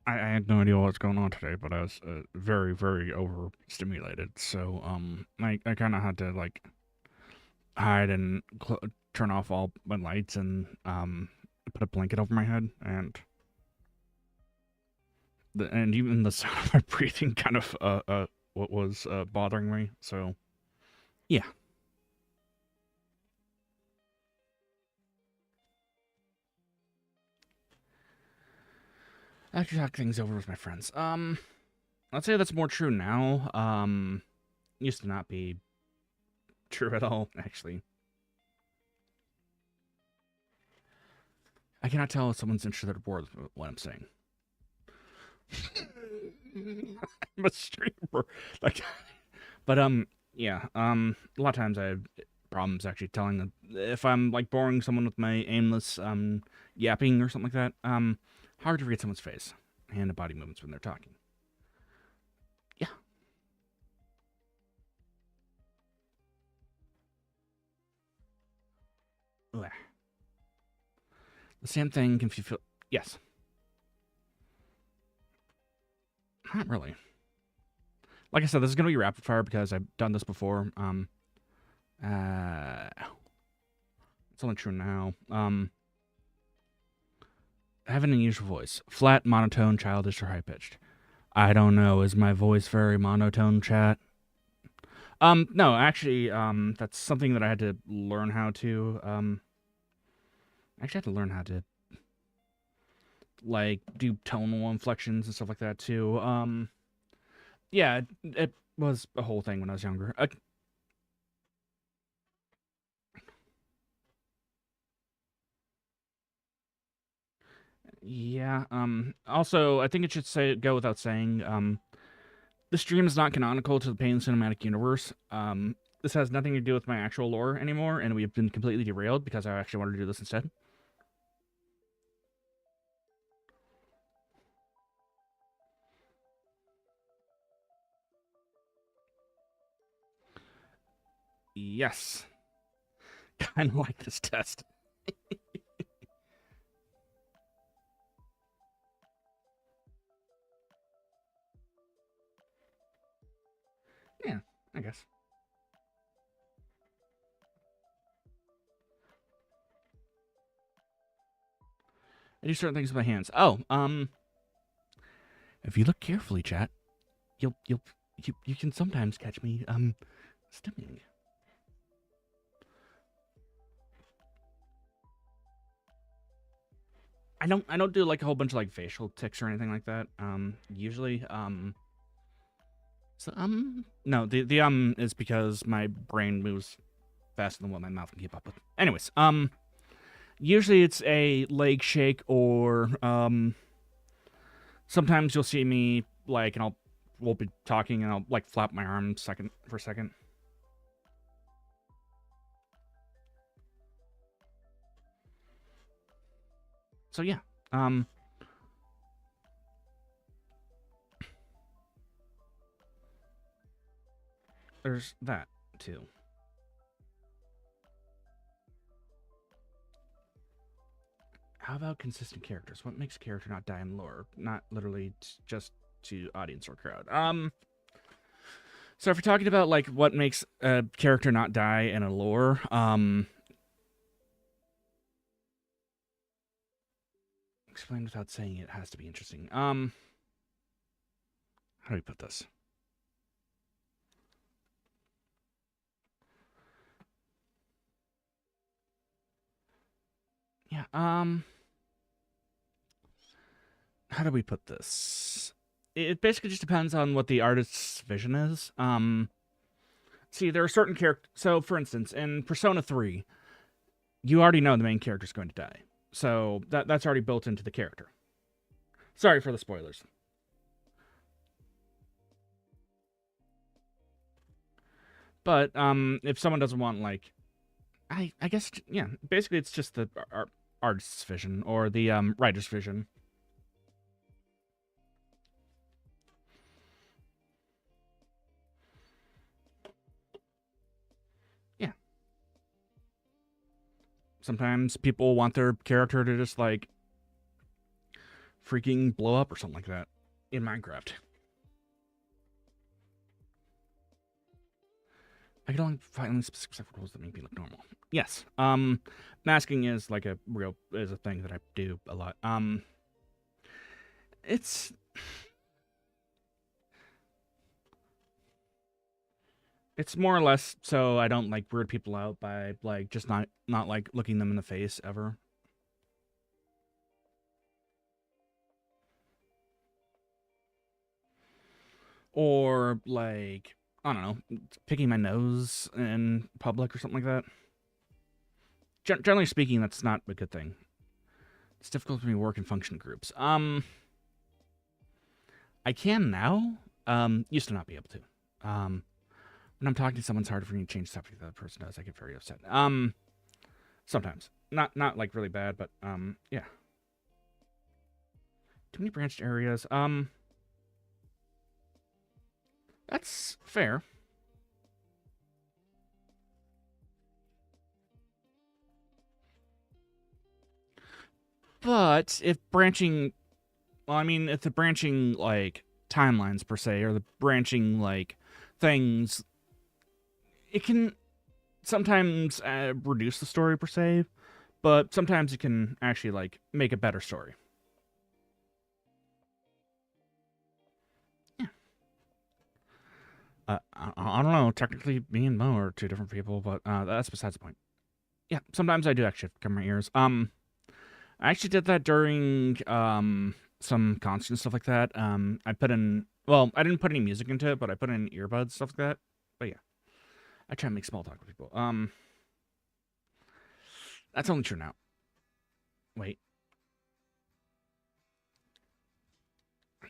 I had no idea what was going on today, but I was very, very overstimulated. So, I kind of had to, like, hide and turn off all my lights and, put a blanket over my head. And even the sound of my breathing kind of, what was, bothering me. So, yeah. I actually talk things over with my friends. I'd say that's more true now. Used to not be true at all, actually. I cannot tell if someone's interested or bored with what I'm saying. I'm a streamer. Like, but, yeah, a lot of times I have problems actually telling them if I'm, like, boring someone with my aimless, yapping or something like that, hard to read someone's face and the body movements when they're talking. Yeah. Ugh. The same thing can feel... Yes. Not really. Like I said, this is going to be rapid fire because I've done this before. It's only true now. I have an unusual voice. Flat, monotone, childish, or high-pitched. I don't know. Is my voice very monotone, chat? No, actually, that's something that I had to learn how to, actually had to learn how to, like, do tonal inflections and stuff like that, too. Yeah, it was a whole thing when I was younger. Yeah, also, I think it should go without saying, the stream is not canonical to the Payne cinematic universe. This has nothing to do with my actual lore anymore, and we've been completely derailed because I actually wanted to do this instead. Yes. Kind of like this test. Yeah, I guess. I do certain things with my hands. Oh, if you look carefully, chat, you can sometimes catch me stimming. I don't do like a whole bunch of like facial tics or anything like that. Usually, so no, the is because my brain moves faster than what my mouth can keep up with. Anyways, usually it's a leg shake or sometimes you'll see me like and we'll be talking and I'll like flap my arm for a second. So yeah, there's that too. How about consistent characters? What makes a character not die in lore? Not literally just to audience or crowd. So if we're talking about like what makes a character not die in a lore, explain without saying it has to be interesting. How do we put this? Yeah, how do we put this? It basically just depends on what the artist's vision is. See, there are certain characters. So, for instance, in Persona 3, you already know the main character's going to die. So, that's already built into the character. Sorry for the spoilers. But, if someone doesn't want, like... I guess, yeah, basically it's just the artist's vision, or the, writer's vision. Yeah. Sometimes people want their character to just, like, freaking blow up or something like that in Minecraft. I can only find specific rules that make me look normal. Yes. Masking is like a thing that I do a lot. It's more or less so I don't like weird people out by like just not like looking them in the face ever. Or like, I don't know, picking my nose in public or something like that. Generally speaking, that's not a good thing. It's difficult for me to work in function groups. I can now. Used to not be able to. When I'm talking to someone, it's hard for me to change the subject that person does. I get very upset. Sometimes. Not like really bad, but yeah. Too many branched areas. That's fair. But if branching, well, I mean, if the branching, like, timelines, per se, or the branching, like, things, it can sometimes reduce the story, per se, but sometimes it can actually, like, make a better story. Yeah. I don't know, technically, me and Mo are two different people, but that's besides the point. Yeah, sometimes I do actually cover my ears. I actually did that during, some concerts and stuff like that. I put in, well, I didn't put any music into it, but I put in earbuds, stuff like that. But yeah, I try to make small talk with people. That's only true now. Wait.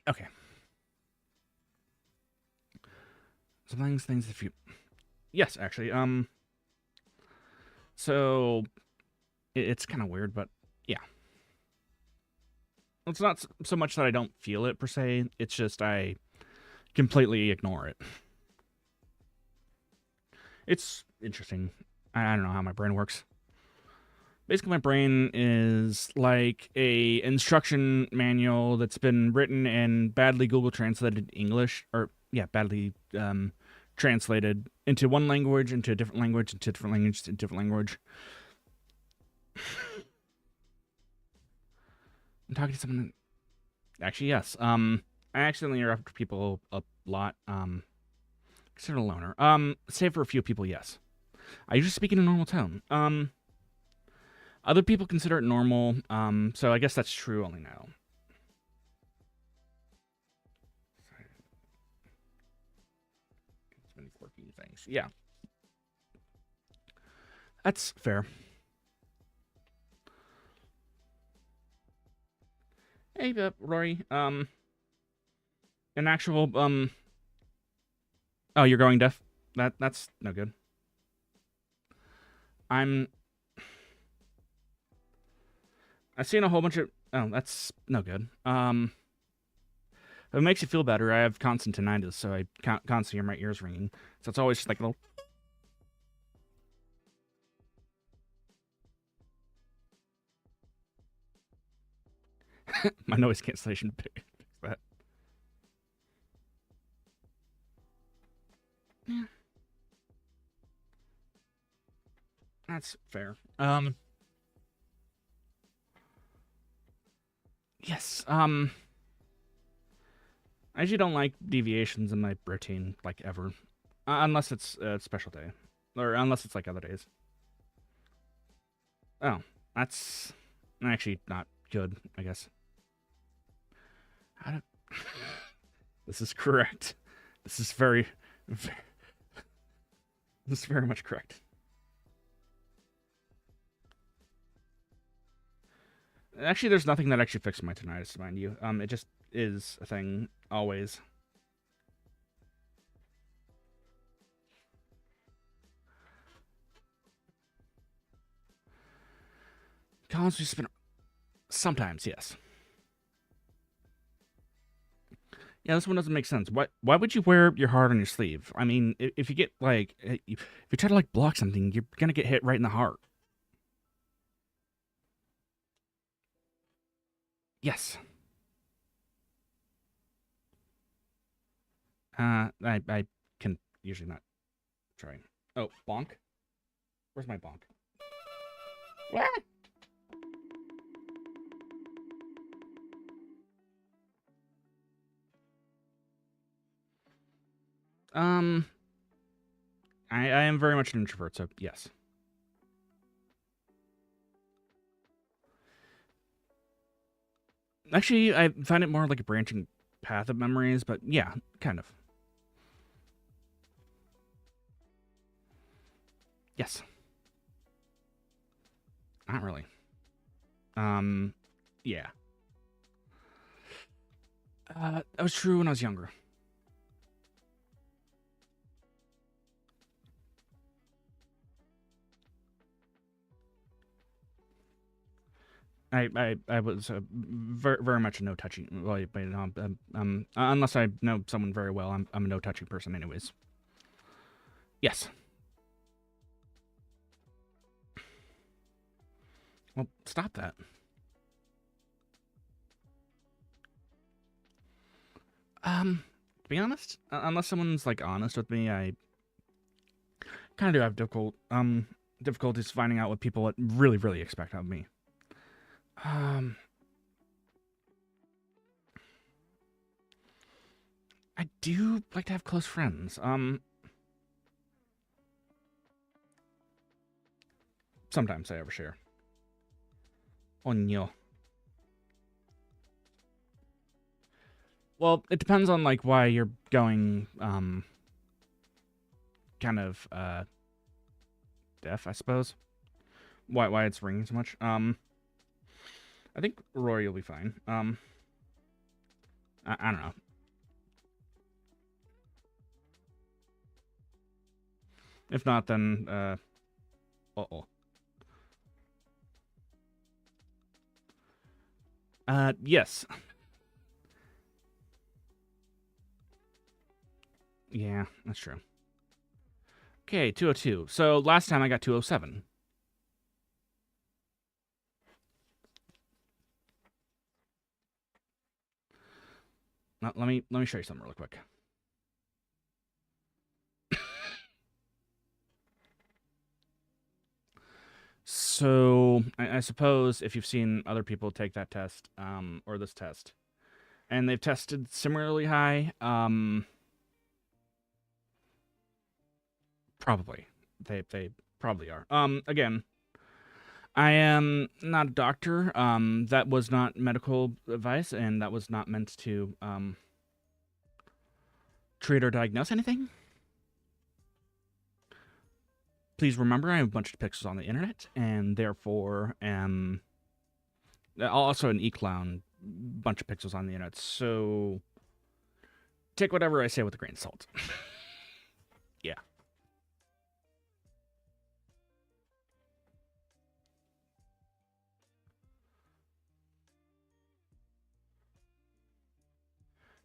Okay. Sometimes things if you, yes, actually. So it's kind of weird, but yeah. It's not so much that I don't feel it per se. It's just I completely ignore it. It's interesting. I don't know how my brain works. Basically, my brain is like a instruction manual that's been written in badly Google translated English, or yeah, badly translated into one language, into a different language, into a different language, into a different language. I'm talking to someone. Actually, yes. I accidentally interrupt people a lot. Consider a loner. Save for a few people, yes. I usually speak in a normal tone. Other people consider it normal, so I guess that's true only now. It's many quirky things. Yeah. That's fair. Hey, Rory. An actual, oh, you're going deaf? That's no good. I've seen a whole bunch of... Oh, that's no good. If it makes you feel better, I have constant tinnitus, so I constantly hear my ears ringing. So it's always just like a little... My noise cancellation fix that. Yeah. That's fair. Yes, I usually don't like deviations in my routine, like, ever. Unless it's a special day. Or unless it's, like, other days. Oh, that's actually not good, I guess. How do... This is correct. This is very... This is very much correct. Actually, there's nothing that actually fixes my tinnitus, mind you. It just is a thing, always. Constantly spin... Sometimes, yes. Yeah, this one doesn't make sense. Why would you wear your heart on your sleeve? I mean, if you get, like... If you try to, like, block something, you're gonna get hit right in the heart. Yes. I can usually not try. Oh, bonk? Where's my bonk? What? I am very much an introvert, so yes. Actually, I find it more like a branching path of memories, but yeah, kind of. Yes. Not really. Yeah. That was true when I was younger. I was very much a no touching. Well, but unless I know someone very well, I'm a no touching person, anyways. Yes. Well, stop that. To be honest, unless someone's like honest with me, I kind of do have difficulties finding out what people really expect of me. I do like to have close friends. Sometimes I overshare. Oh no. Well, it depends on like why you're going kind of deaf, I suppose. Why it's ringing so much. I think Rory will be fine. I don't know. If not, then uh-oh. Yes. Yeah, that's true. Okay, 202. So last time I got 207. Now, let me show you something real quick. So I suppose if you've seen other people take that test, or this test, and they've tested similarly high, probably they probably are. Again, I am not a doctor. That was not medical advice, and that was not meant to treat or diagnose anything. Please remember, I have a bunch of pixels on the internet, and therefore am also an e-clown, bunch of pixels on the internet. So take whatever I say with a grain of salt. Yeah.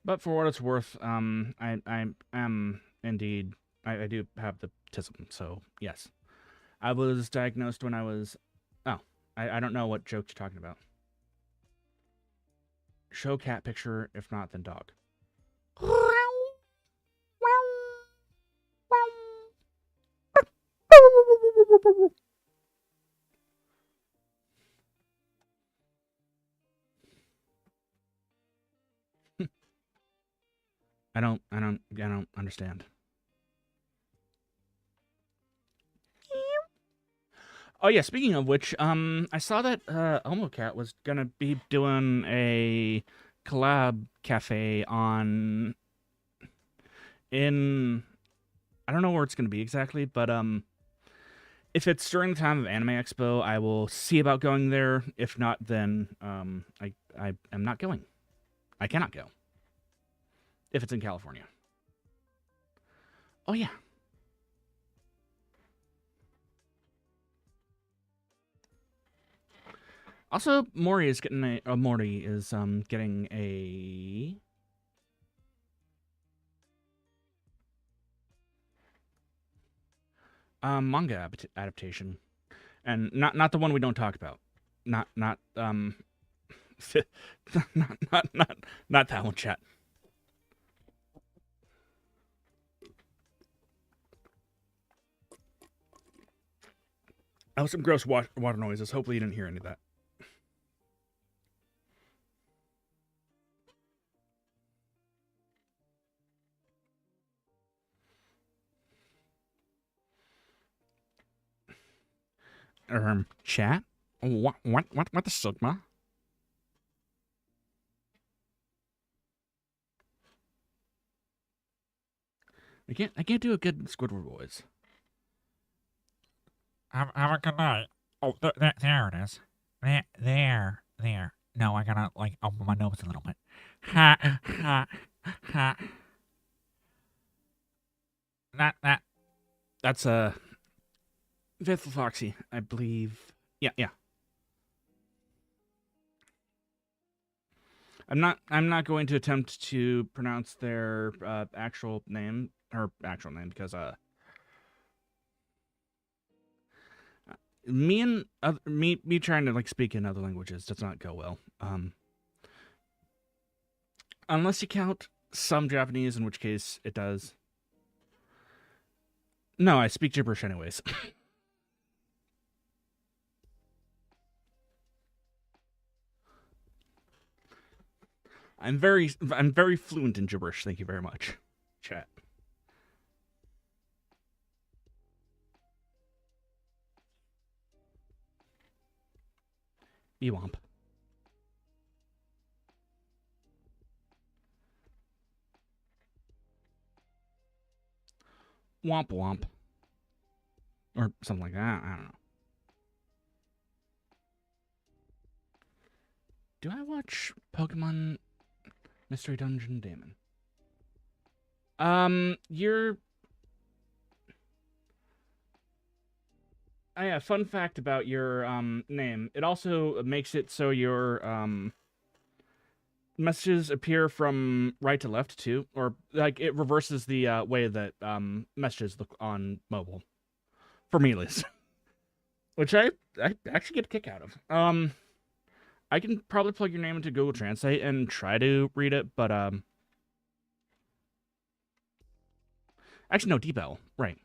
But for what it's worth, I am indeed, I do have the tism, so yes. I was diagnosed when I was, oh, I don't know what joke you're talking about. Show cat picture, if not, then dog. I don't understand. Oh yeah, speaking of which, I saw that Elmocat was gonna be doing a collab cafe in I don't know where it's gonna be exactly, but if it's during the time of Anime Expo, I will see about going there. If not, then I am not going. I cannot go. If it's in California. Oh yeah. Also, Morty is getting a manga adaptation, and not the one we don't talk about. Not not not that one, chat. That was some gross water noises. Hopefully you didn't hear any of that. Chat? What the Sigma? I can't do a good Squidward voice. Have a good night. Oh, there it is. There. No, I gotta, like, open my nose a little bit. Ha, ha, ha. That's Faithful Foxy, I believe. Yeah. I'm not going to attempt to pronounce their actual name because me trying to like speak in other languages does not go well. Unless you count some Japanese, in which case it does. No, I speak gibberish anyways. I'm very fluent in gibberish. Thank you very much, chat. Ewomp. Womp womp. Or something like that. I don't know. Do I watch Pokemon Mystery Dungeon Daemon? Yeah, fun fact about your name. It also makes it so your messages appear from right to left too, or like it reverses the way that messages look on mobile. For me, at least. Which I actually get a kick out of. I can probably plug your name into Google Translate and try to read it, but actually no, Deepel, right.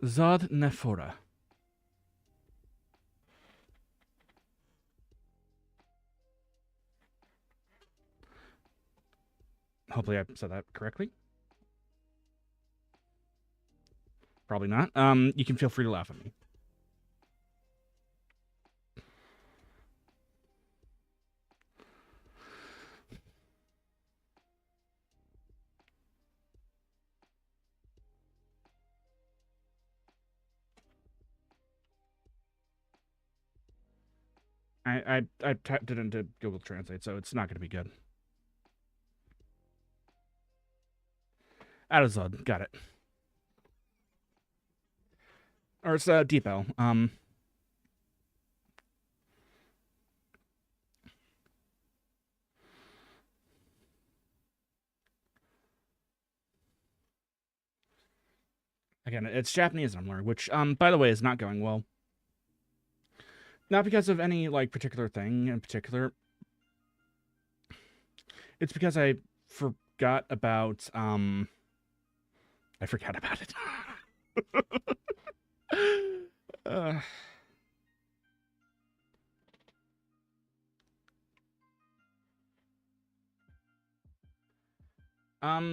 Zod Nefora. Hopefully I said that correctly. Probably not. You can feel free to laugh at me. I typed it into Google Translate, so it's not going to be good. Adazod, got it. Or it's Deepel. Again, it's Japanese I'm learning, which, by the way, is not going well. Not because of any, like, particular thing in particular. It's because I forgot about, I forgot about it.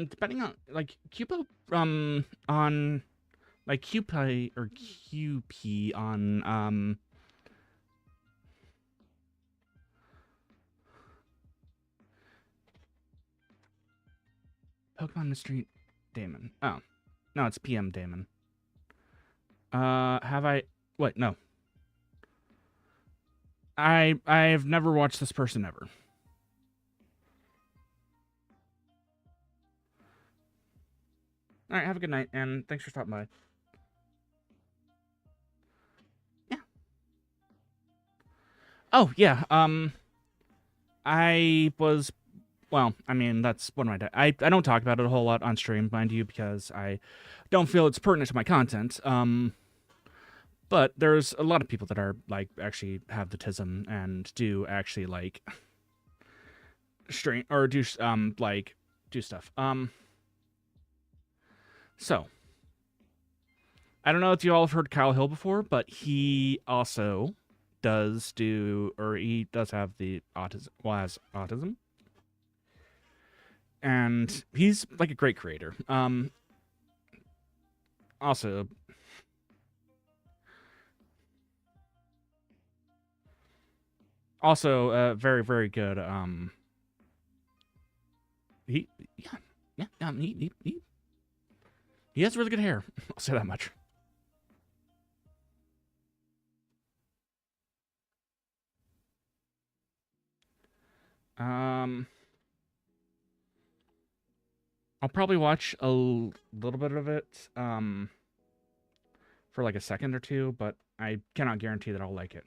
Depending on, like, Cupo, on, like, QP, or QP on, Pokemon Mystery Damon. Oh. No, it's PM Damon. Have I... Wait, no. I've never watched this person ever. Alright, have a good night, and thanks for stopping by. Yeah. Oh, yeah, I was... Well, I mean, that's one of my... I don't talk about it a whole lot on stream, mind you, because I don't feel it's pertinent to my content. But there's a lot of people that are, like, actually have the tism and do actually, like, stream, or do, like, do stuff. So, I don't know if you all have heard Kyle Hill before, but he also does do, or he does have the autism, well, has autism. And he's, like, a great creator. Also... Also, very, very good, he has really good hair. I'll say that much. I'll probably watch a little bit of it, for like a second or two, but I cannot guarantee that I'll like it.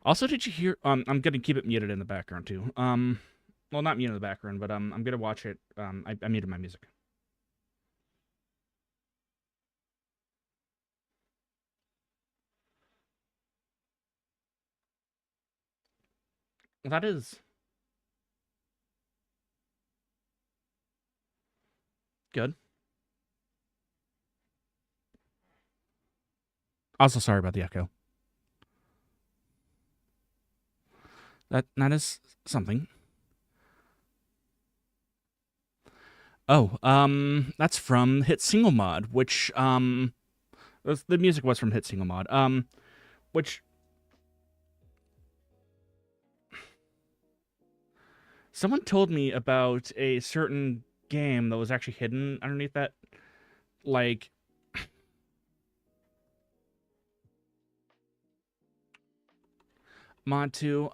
Also, did you hear, I'm gonna keep it muted in the background too. Well, not muted in the background, but, I'm gonna watch it, I muted my music. That is good. Also, sorry about the echo. That is something. Oh, that's from Hit Single Mod, which, the music was from Hit Single Mod, which... Someone told me about a certain game that was actually hidden underneath that, like... mod 2,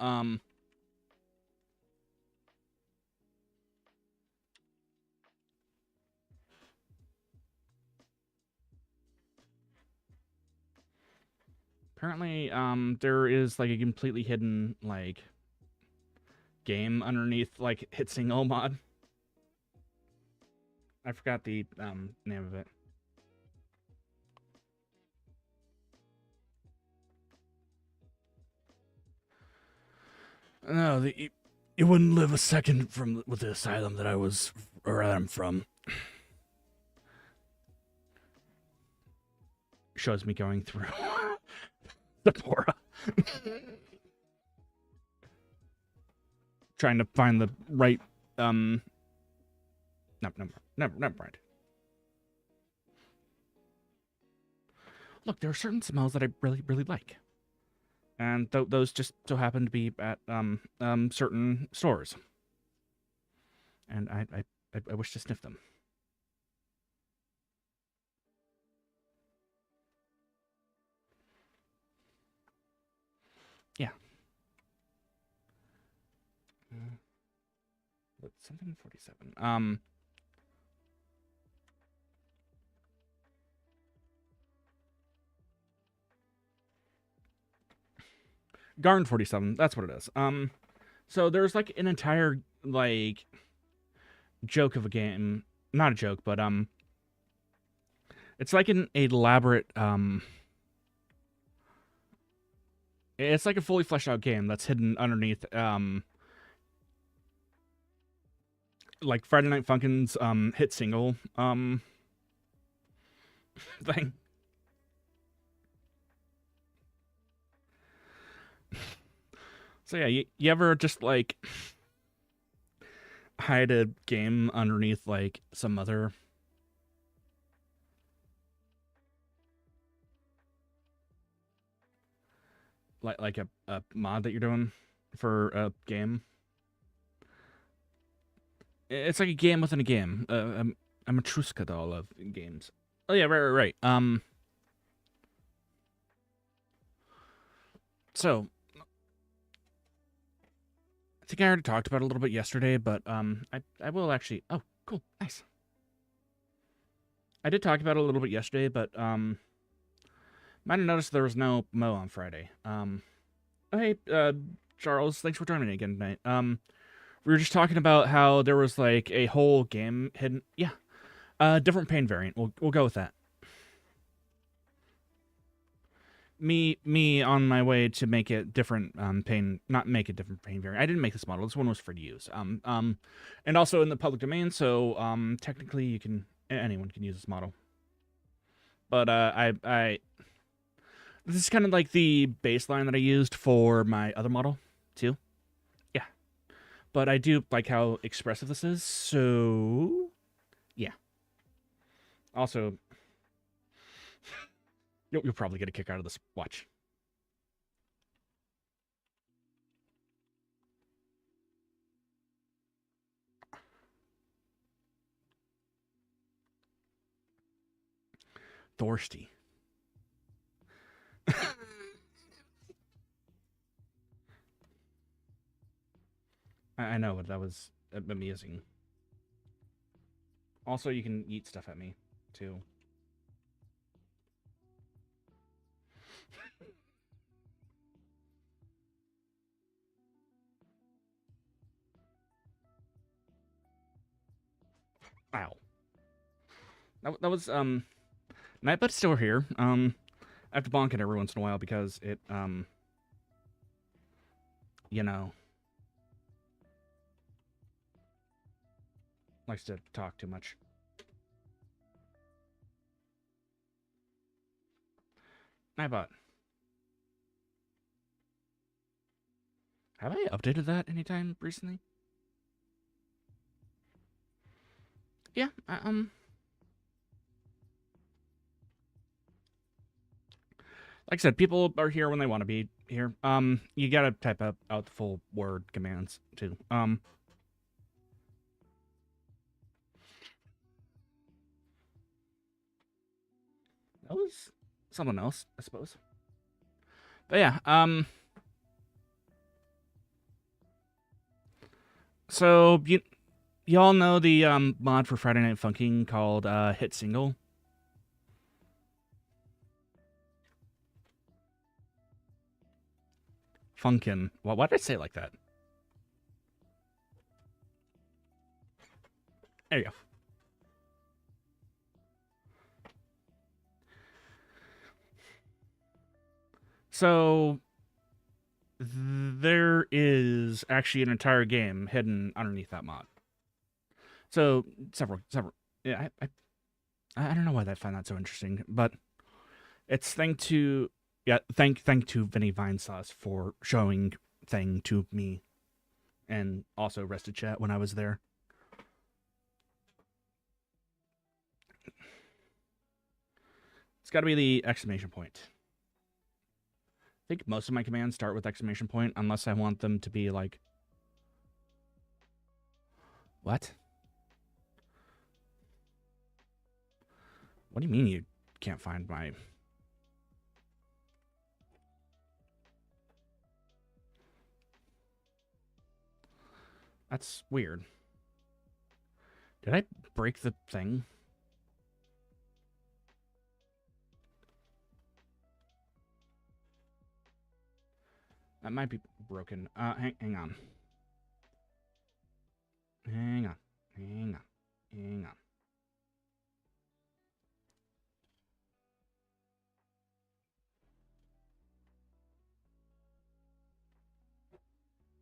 apparently, there is, like, a completely hidden, like, game underneath, like, Hit Single Mod. I forgot the, name of it. No, it wouldn't live a second with the asylum that I was, or that I'm from. Shows me going through the Pora. Trying to find the right, no, never mind. Look, there are certain smells that I really, really like. And those just so happen to be at, certain stores. And I wish to sniff them. Yeah. But something 47. Garn 47, that's what it is. So there's, like, an entire, like, joke of a game. Not a joke, but it's like an elaborate it's like a fully fleshed out game that's hidden underneath like Friday Night Funkin's hit single thing. So yeah, you ever just like hide a game underneath like some other like a mod that you're doing for a game? It's like a game within a game. A Matryoshka doll of games. Oh yeah, right. So I think I already talked about it a little bit yesterday, but I will actually. Oh, cool, nice. I did talk about it a little bit yesterday, but might have noticed there was no Mo on Friday. Oh, hey, Charles, thanks for joining me again tonight. We were just talking about how there was like a whole game hidden. Yeah, different Payne variant. We'll go with that. Me on my way to make it different Payne, not make it different Payne variant. I didn't make this model. This one was for to use. And also in the public domain, so technically you can anyone can use this model. But I this is kind of like the baseline that I used for my other model too. Yeah. But I do like how expressive this is, so yeah. Also, you'll probably get a kick out of this. Watch. Thorsty. I know, but that was amusing. Also, you can eat stuff at me, too. Ow. That was, Nightbud's still here. I have to bonk it every once in a while because it, you know, likes to talk too much. Nightbot. Have I updated that anytime recently? Yeah, like I said, people are here when they want to be here. You gotta type out the full word commands too. That was someone else, I suppose. But yeah, so y'all know the mod for Friday Night Funkin' called Hit Single? Funkin'. Well, why did I say it like that? There you go. So there is actually an entire game hidden underneath that mod. So several. Yeah, I don't know why I find that so interesting, but it's thank to Vinny Vinesauce for showing thing to me, and also Rested Chat when I was there. It's got to be the exclamation point. I think most of my commands start with exclamation point, unless I want them to be like... What? What do you mean you can't find my... That's weird. Did I break the thing? That might be broken. Hang on. Hang on. Hang on. Hang on.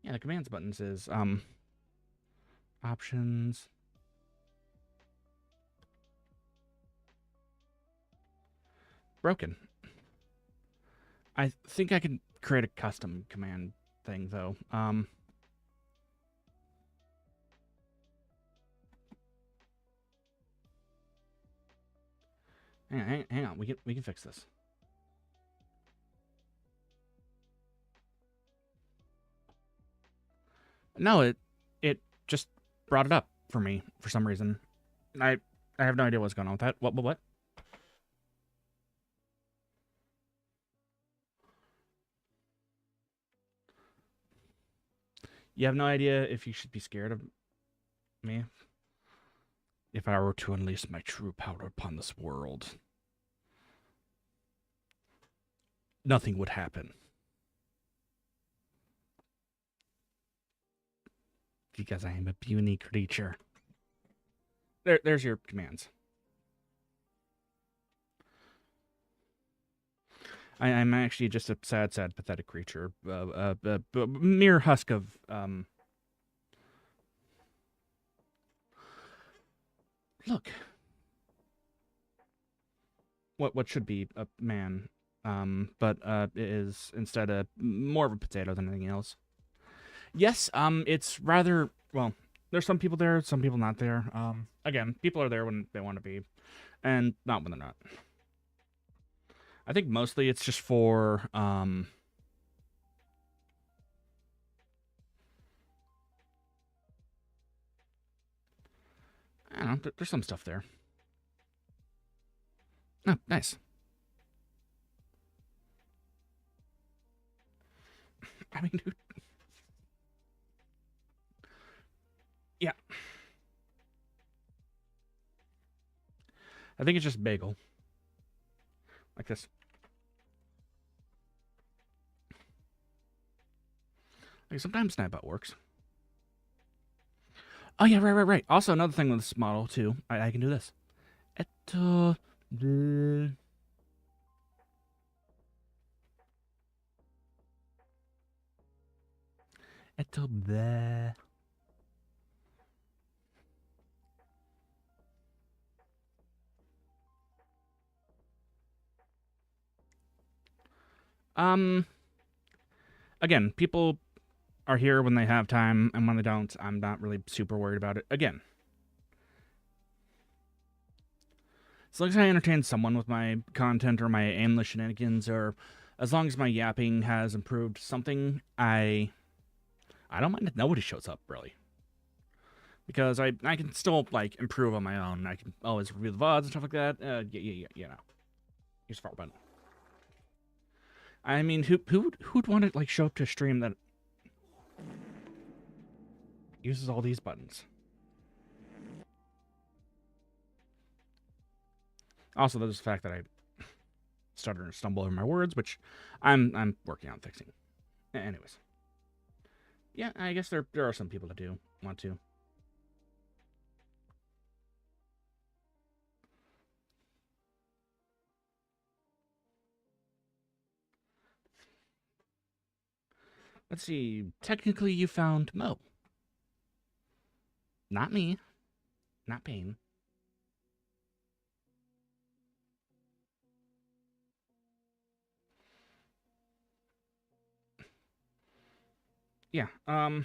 Yeah, the commands buttons is options. Broken. I think I can create a custom command thing though. Hang on. We can fix this. No, it just brought it up for me for some reason. I have no idea what's going on with that. What? You have no idea if you should be scared of me? If I were to unleash my true power upon this world, nothing would happen. Because I am a puny creature. There's your commands. I'm actually just a sad, pathetic creature. Mere husk of, Look. What should be a man, but is instead more of a potato than anything else. Yes, it's rather, well, there's some people there, some people not there. Again, people are there when they want to be, and not when they're not. I think mostly it's just for, I don't know, there's some stuff there. Oh, nice. I mean, dude. Yeah. I think it's just bagel. Like this. Like sometimes Snapbot works. Oh yeah, right. Also, another thing with this model too, I can do this. Again, people are here when they have time, and when they don't, I'm not really super worried about it. Again, as long as I entertain someone with my content or my aimless shenanigans, or as long as my yapping has improved something, I don't mind if nobody shows up, really. Because I can still, like, improve on my own. I can always review the VODs and stuff like that. Yeah, you know. Here's far button. I mean, who'd want to, like, show up to a stream that uses all these buttons? Also, there's the fact that I stutter and stumble over my words, which I'm working on fixing. Anyways. Yeah, I guess there are some people that do want to. Let's see. Technically, you found Mo. Not me. Not Payne. Yeah, I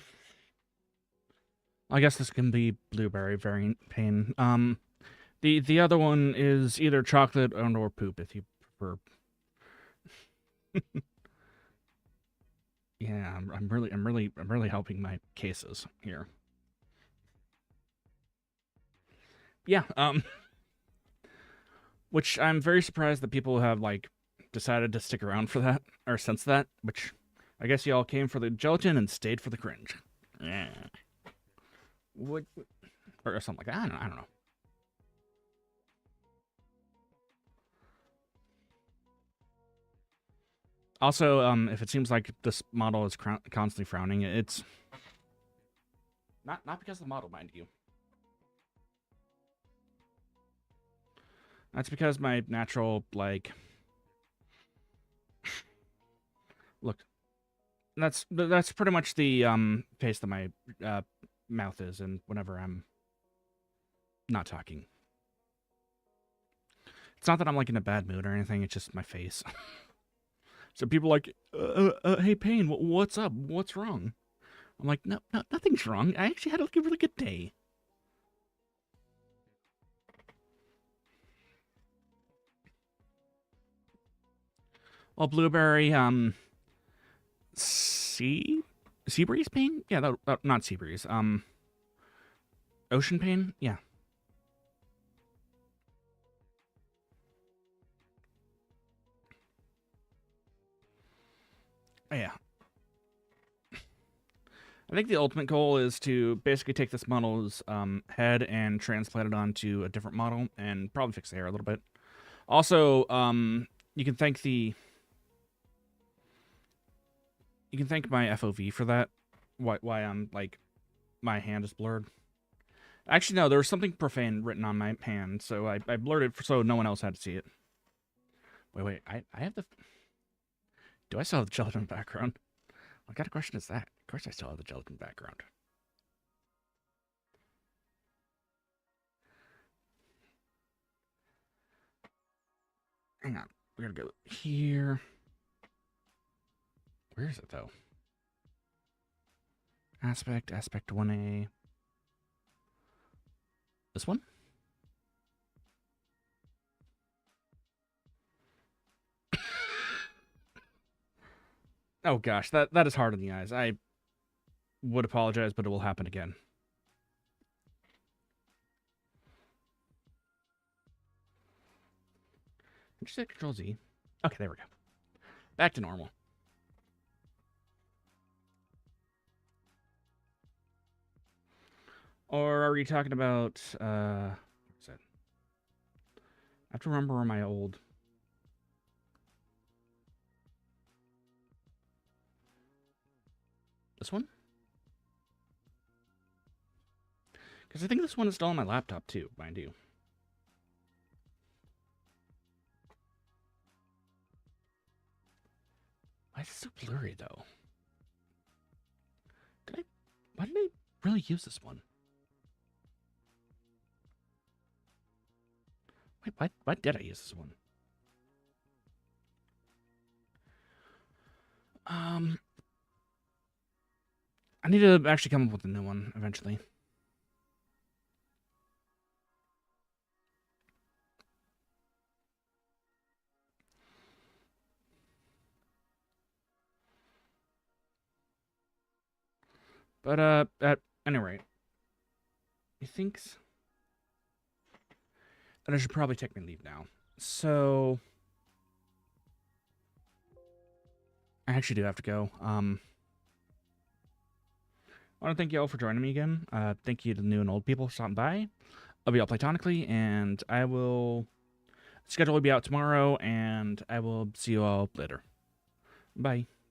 guess this can be blueberry variant Payne. The other one is either chocolate or poop, if you prefer. Yeah, I'm really helping my cases here. Yeah, which I'm very surprised that people have, like, decided to stick around for that, or since that, which I guess y'all came for the gelatin and stayed for the cringe. Yeah. What or something like that. I don't know. Also, if it seems like this model is constantly frowning, it's not because of the model, mind you. That's because my natural, like... Look. That's pretty much the pace that my mouth is, and whenever I'm not talking. It's not that I'm like in a bad mood or anything. It's just my face. So people are like, hey Payne, what's up? What's wrong? I'm like, no, nothing's wrong. I actually had like a really good day. Well, blueberry, sea breeze Payne? Yeah, not sea breeze. Ocean Payne? Yeah. Yeah. I think the ultimate goal is to basically take this model's head and transplant it onto a different model and probably fix the hair a little bit. Also, you can thank my FOV for that. Why I'm like my hand is blurred. Actually, no, there was something profane written on my hand, so I blurred it so no one else had to see it. Wait, I have the... Do I still have the gelatin background? What kind of question is that? Of course I still have the gelatin background. Hang on. We gotta go here. Where is it, though? Aspect 1A. This one? Oh gosh, that is hard on the eyes. I would apologize, but it will happen again. Did you say Control Z? Okay, there we go. Back to normal. Or are we talking about what is that? I have to remember where my old... This one? Because I think this one is still on my laptop too, mind you. Why is it so blurry though? Why did I really use this one? Wait, why did I use this one? I need to actually come up with a new one eventually. But at any rate, he thinks that I should probably take my leave now. So I actually do have to go. I want to thank you all for joining me again. Thank you to the new and old people for stopping by. I'll be out platonically, and I will... Schedule will be out tomorrow, and I will see you all later. Bye.